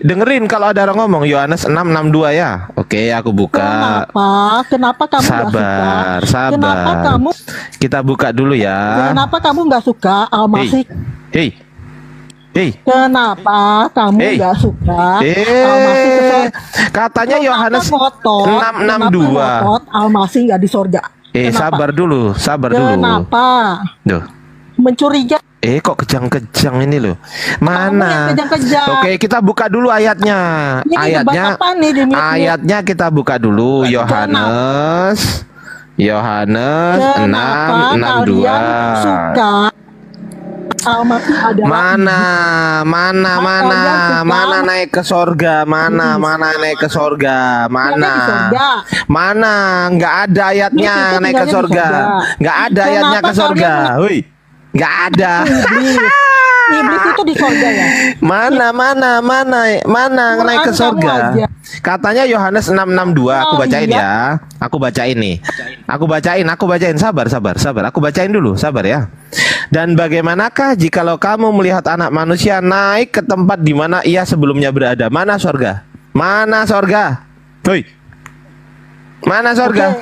Speaker 1: Dengerin kalau ada orang ngomong Yohanes 6 62 ya. Oke, aku buka.
Speaker 6: Kenapa kamu nggak suka?
Speaker 1: Sabar.
Speaker 6: Kenapa kamu?
Speaker 1: Kita buka dulu ya.
Speaker 6: Kenapa kamu nggak suka Almasih?
Speaker 1: Hey.
Speaker 6: Kenapa kamu nggak suka Almasih ke sorga?
Speaker 1: Katanya Yohanes 662.
Speaker 6: Almasih nggak di sorga.
Speaker 1: Sabar dulu.
Speaker 6: Kenapa?
Speaker 1: Duh.
Speaker 6: Mencurigai.
Speaker 1: Kok kejang-kejang ini loh. Mana?
Speaker 6: Kamu yang kejang-kejang.
Speaker 1: Oke, kita buka dulu ayatnya.
Speaker 6: Ini debat apa nih di mute?
Speaker 1: Ayatnya kita buka dulu. Yohanes 662.
Speaker 6: Kenapa kalian suka Al-Masih adalah
Speaker 1: mana naik ke sorga, mana naik ke sorga, mana nggak ada ayatnya naik ke sorga, nggak ada ayatnya ke sorga, hui, nggak ada.
Speaker 6: Iblis itu di sorga ya.
Speaker 1: Mana naik ke sorga. Katanya Yohanes 6:62. Aku bacain ya. Aku bacain nih. Aku bacain. Sabar. Aku bacain dulu, sabar ya. Dan bagaimanakah jikalau kamu melihat Anak Manusia naik ke tempat di mana ia sebelumnya berada? Mana sorga? Mana sorga? Hoi. Mana sorga?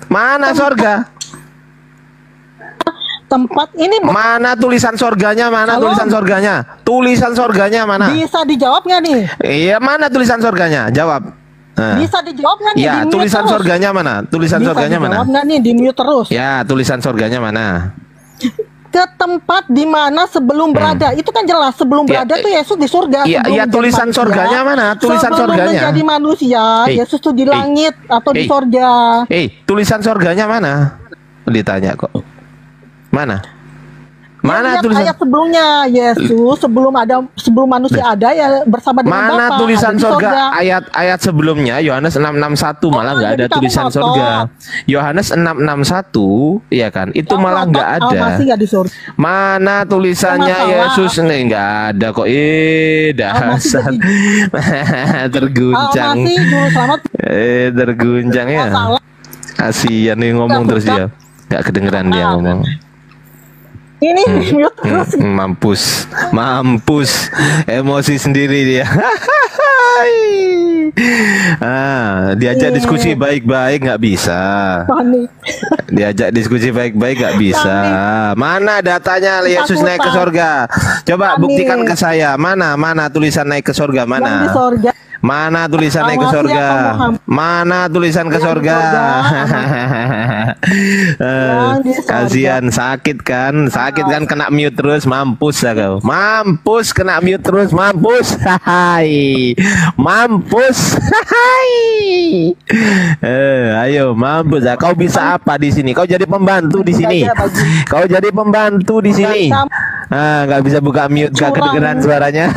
Speaker 1: Mana sorga?
Speaker 6: Tempat ini
Speaker 1: mana tulisan sorganya? Mana tulisan sorganya? Tulisan sorganya mana?
Speaker 6: Bisa dijawab nggak nih?
Speaker 1: Iya, mana tulisan sorganya? Jawab.
Speaker 6: Bisa dijawab nggak nih?
Speaker 1: Ya, tulisan sorganya mana? Tulisan sorganya mana?
Speaker 6: Bisa dijawab nggak nih? Di mute terus.
Speaker 1: Ya, tulisan sorganya mana?
Speaker 6: Ke tempat di mana sebelum berada. Itu kan jelas sebelum berada tuh Yesus di surga.
Speaker 1: Iya, tulisan sorganya mana? Tulisan sorganya.
Speaker 6: Sebelum menjadi manusia, Yesus tuh di langit atau di sorga.
Speaker 1: Tulisan sorganya mana? Ditanya kok. Mana tulisan
Speaker 6: ayat sebelumnya Yesus sebelum manusia ada ya bersama dengan Bapa.
Speaker 1: Mana tulisan sorga? Ayat sebelumnya Yohanes 6:61 malah nggak ada tulisan sorga. Yohanes 6:61 iya kan? Itu malah nggak ada. Mana tulisannya Yesus nih? Nggak ada kok. Dasar terguncang. Terguncang ya. Kasian nih ngomong terus dia. Nggak kedengeran dia ngomong.
Speaker 6: Ini mute terus.
Speaker 1: Mampus, emosi sendiri dia. Diajak diskusi baik-baik nggak bisa.
Speaker 6: Panik.
Speaker 1: Diajak diskusi baik-baik nggak bisa. Mana datanya Yesus naik ke sorga? Coba buktikan ke saya. Mana tulisan naik ke sorga mana?
Speaker 6: Di sorga.
Speaker 1: Mana tulisan naik ke sorga? Mana tulisan ke sorga? Kasihan, sakit kan kena mute terus, mampus ya kau. Mampus kena mute terus, mampus. Mampus. Ayo mampus ya. Kau bisa apa di sini? Kau jadi pembantu di sini. Nggak bisa buka mute, nggak kedengeran suaranya.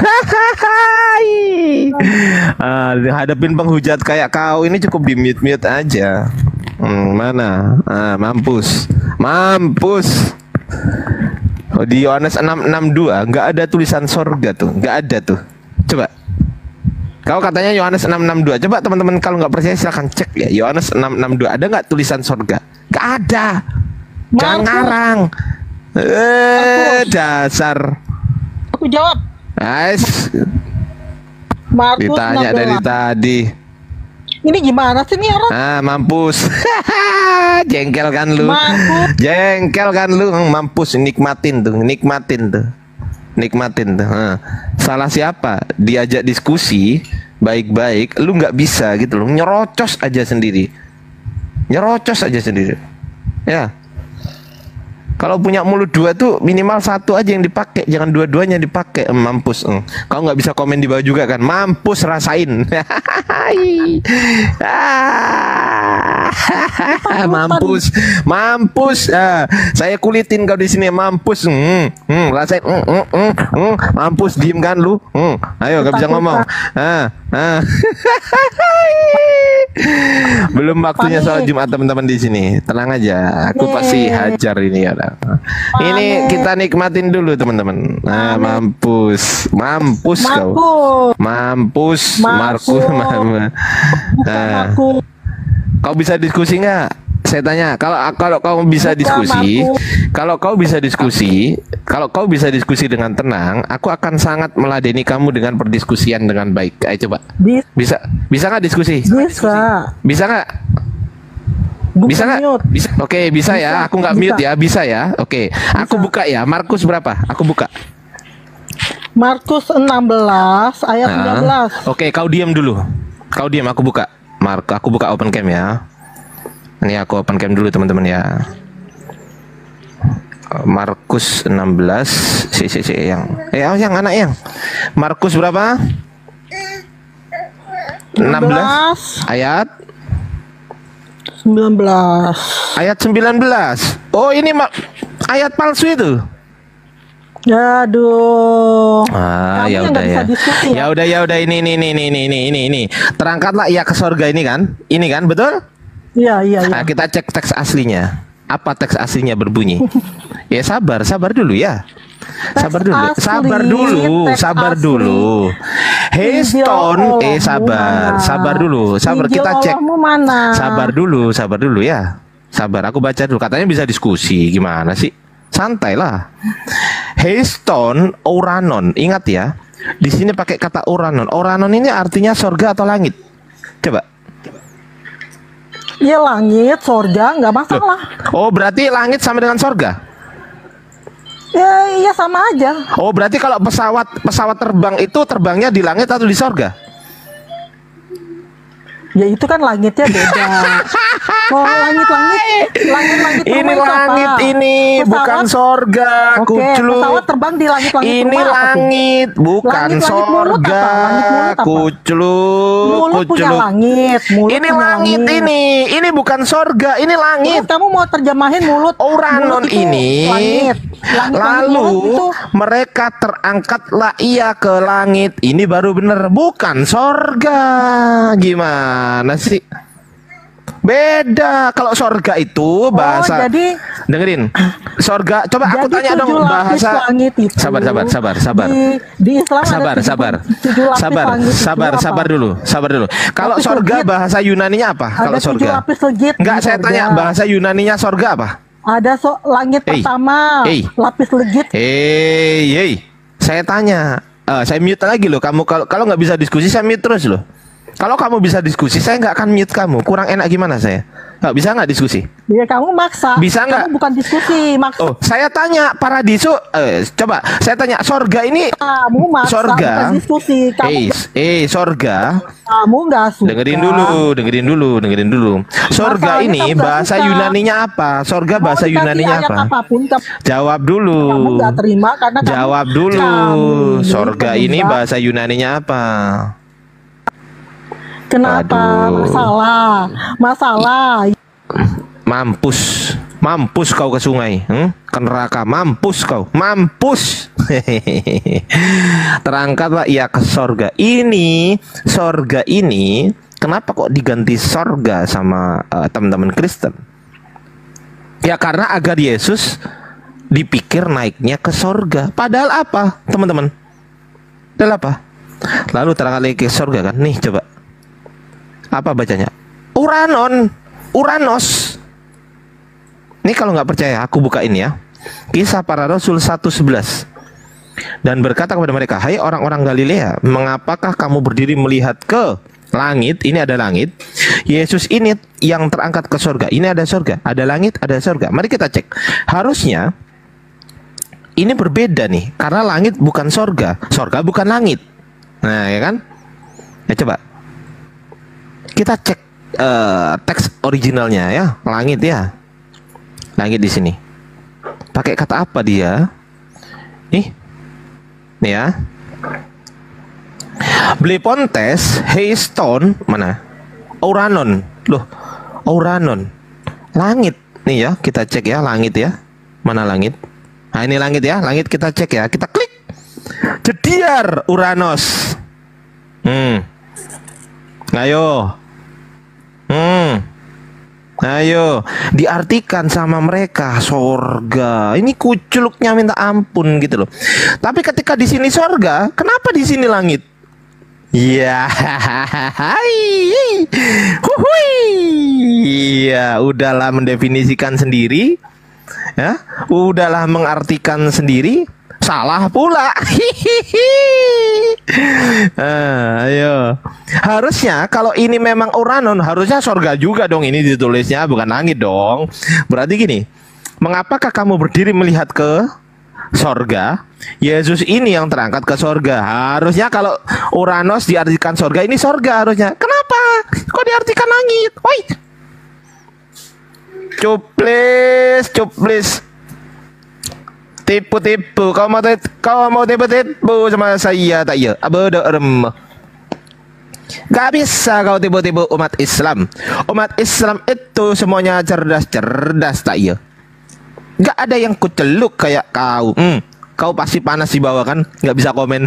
Speaker 1: Hadapin penghujat kayak kau ini cukup di mute aja. Mana? Mampus. Di Yohanes 6:62 nggak ada tulisan sorga tuh, nggak ada tuh. Coba. Kau katanya Yohanes 6:62. Coba teman-teman kalau nggak percaya silahkan cek ya. Yohanes 6:62 ada nggak tulisan sorga? Nggak ada. Jangan ngarang. Dasar.
Speaker 6: Aku jawab.
Speaker 1: Guys.
Speaker 6: Markus
Speaker 1: ditanya
Speaker 6: 16.
Speaker 1: dari tadi.
Speaker 6: Ini gimana sih nih orang?
Speaker 1: Mampus. Jengkel kan lu. Mampus, nikmatin tuh. Salah siapa? Diajak diskusi baik-baik, lu nggak bisa gitu loh. Nyerocos aja sendiri. Ya. Kalau punya mulut dua tuh minimal satu aja yang dipakai, jangan dua-duanya dipakai. Mampus. Kau nggak bisa komen di bawah juga kan? Mampus, rasain. Mampus. Saya kulitin kau di sini, mampus. Rasain. Mampus, diem kan lu? Ayo, nggak bisa ngomong. Belum waktunya sholat Jumat teman-teman di sini. Tenang aja, aku pasti hajar ini ya. Ini kita nikmatin dulu teman-teman. Mampus kau. Mampus, Markus. Kau bisa diskusi nggak? Saya tanya, kalau kau bisa diskusi, kalau kau bisa diskusi dengan tenang, aku akan sangat meladeni kamu dengan perdiskusian dengan baik. Ayo coba. Bisa nggak diskusi? Bisa nggak? Bisa nggak? Bisa. Oke, bisa ya. Aku nggak mute ya. Bisa ya. Oke. Aku buka ya. Markus berapa? Aku buka.
Speaker 6: Markus 16 ayat 19.
Speaker 1: Oke, kau diam dulu. Aku buka. Aku buka open cam ya. Ini aku open cam dulu teman-teman ya. Markus 16 yang anak yang Markus berapa? 16 ayat
Speaker 6: 19.
Speaker 1: Ayat 19. Oh, ini ayat palsu itu.
Speaker 6: Aduh.
Speaker 1: Ya udah ya. Ya udah ini. Terangkatlah ia ke surga ini kan? Ini kan betul?
Speaker 6: Iya.
Speaker 1: Nah, kita cek teks aslinya. Apa teks aslinya berbunyi? Ya sabar dulu ya. Sabar dulu. Hey Stone, sabar dulu. Kita cek. Sabar dulu ya. Sabar, aku baca dulu. Katanya bisa diskusi, gimana sih? Santai lah. Hey Stone, Uranon. Ingat ya. Di sini pakai kata Uranon. Uranon ini artinya surga atau langit? Coba.
Speaker 6: Iya langit, surga, nggak masalah.
Speaker 1: Oh, berarti langit sama dengan surga?
Speaker 6: Ya, iya sama aja.
Speaker 1: Oh, berarti kalau pesawat terbang itu terbangnya di langit atau di surga?
Speaker 6: Ya itu kan langitnya beda. Oh, langit
Speaker 1: ini langit apa? Ini pesawat, bukan sorga. Kucluk.
Speaker 6: Pesawat terbang di langit-langit.
Speaker 1: Ini langit, bukan sorga. Kucluk.
Speaker 6: Mulut punya langit.
Speaker 1: Ini langit ini. Ini bukan sorga. Ini langit.
Speaker 6: Kamu mau terjemahin mulut?
Speaker 1: Uranon ini.
Speaker 6: Langit.
Speaker 1: Lalu mereka terangkatlah ia ke langit. Ini baru bener, bukan sorga. Gimana sih? Beda. Kalau sorga itu bahasa.
Speaker 6: Jadi
Speaker 1: dengerin. Sorga. Coba aku tanya dong bahasa. Sabar.
Speaker 6: Di Islam
Speaker 1: Sabar dulu. Kalau sorga bahasa Yunaninya apa? Kalau sorga. Enggak, saya tanya bahasa Yunaninya sorga apa?
Speaker 6: Ada langit pertama, lapis legit.
Speaker 1: Saya tanya. Saya mute lagi loh. Kamu kalau nggak bisa diskusi, saya mute terus loh. Kalau kamu bisa diskusi, saya nggak akan mute kamu. Kurang enak gimana saya? Nggak bisa nggak diskusi?
Speaker 6: Ya kamu maksa.
Speaker 1: Bisa nggak?
Speaker 6: Kamu bukan diskusi, maksa.
Speaker 1: Oh, saya tanya paradiso. Coba saya tanya sorga ini.
Speaker 6: Kamu maksa.
Speaker 1: Sorga.
Speaker 6: Bukan diskusi.
Speaker 1: Sorga.
Speaker 6: Kamu nggak suka.
Speaker 1: Dengerin dulu. Sorga ini bahasa Yunaninya apa? Sorga bahasa Yunaninya apa? Jawab dulu.
Speaker 6: Kamu nggak terima karena.
Speaker 1: Jawab dulu. Sorga ini bahasa Yunaninya apa?
Speaker 6: Kenapa? Masalah.
Speaker 1: Mampus kau ke sungai, ke neraka. Mampus kau. Terangkatlah ia ke sorga. Sorga ini, kenapa kok diganti sorga sama teman-teman Kristen? Ya karena agar Yesus dipikir naiknya ke sorga. Padahal apa, teman-teman? Padahal apa? Lalu terangkat ke sorga kan? Nih coba. Apa bacanya? Uranos. Ini kalau nggak percaya, aku bukain ya. Kisah Para Rasul 1:11. Dan berkata kepada mereka, hai orang-orang Galilea, mengapakah kamu berdiri melihat ke langit? Ini ada langit. Yesus ini yang terangkat ke surga. Ini ada surga, ada langit, ada surga. Mari kita cek. Harusnya ini berbeda nih, karena langit bukan surga, surga bukan langit. Nah, ya kan? Ya coba. Kita cek teks originalnya ya, langit ya. Langit di sini. Pakai kata apa dia? Nih ya. Blepontes, Heiston, mana? Uranon. Loh, Uranon. Langit. Nih ya, kita cek ya, langit ya. Mana langit? Nah, ini langit ya. Langit kita cek ya. Kita klik. Jediar Uranos. Ayo, diartikan sama mereka sorga. Ini kuculuknya minta ampun gitu loh. Tapi ketika di sini sorga, kenapa di sini langit? Ya, ya, udahlah mendefinisikan sendiri, ya, udahlah mengartikan sendiri. Salah pula. Ayo. Harusnya kalau ini memang Uranon, harusnya sorga juga dong ini ditulisnya, bukan langit dong. Berarti gini, mengapakah kamu berdiri melihat ke sorga? Yesus ini yang terangkat ke sorga. Harusnya kalau Uranos diartikan sorga, ini sorga harusnya. Kenapa? Kok diartikan langit? Woi. Cuplis. Tipu-tipu. Kau mau tipu-tipu sama saya tak ya? Gak bisa kau tipu-tipu umat Islam. Umat Islam itu semuanya cerdas tak ya? Gak ada yang kuceluk kayak kau. Kau pasti panas di bawah kan? Nggak bisa komen.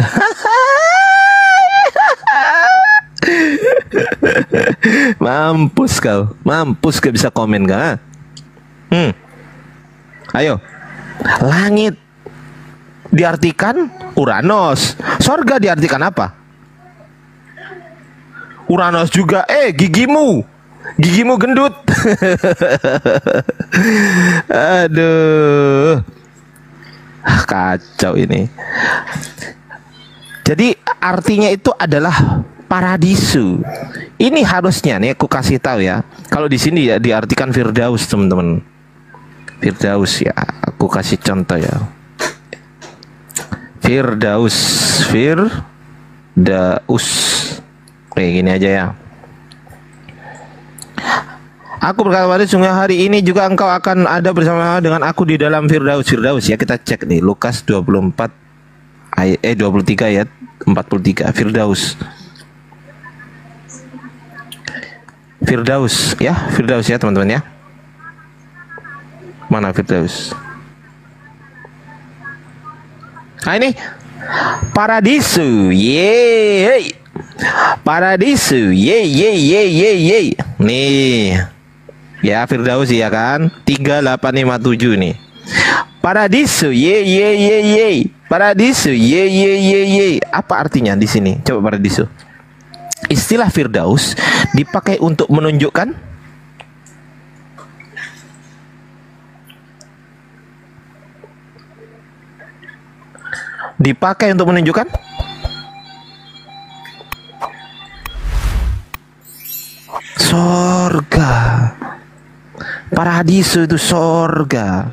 Speaker 1: Mampus kau. Mampus gak bisa komen kah? Ayo. Langit diartikan Uranus. Sorga diartikan apa? Uranus juga. Gigimu. Gigimu gendut. Aduh. Kacau ini. Jadi artinya itu adalah paradiso. Ini harusnya nih aku kasih tahu ya. Kalau di sini ya diartikan Firdaus, teman-teman. Firdaus ya. Aku kasih contoh ya. Firdaus. Kayak gini aja ya. Aku berkata pada sungguh hari ini juga engkau akan ada bersama dengan aku di dalam Firdaus. Firdaus ya, kita cek nih Lukas 23 ayat 43. Firdaus. Firdaus ya, Firdaus ya teman-teman ya. Mana Firdaus? Nah ini paradiso. Yeay. Paradiso. Yeay. Nih. Ya Firdaus ya kan 3857 nih. Paradiso ye. Paradiso ye. Apa artinya di sini? Coba paradiso. Istilah Firdaus dipakai untuk menunjukkan sorga. Paradiso itu sorga.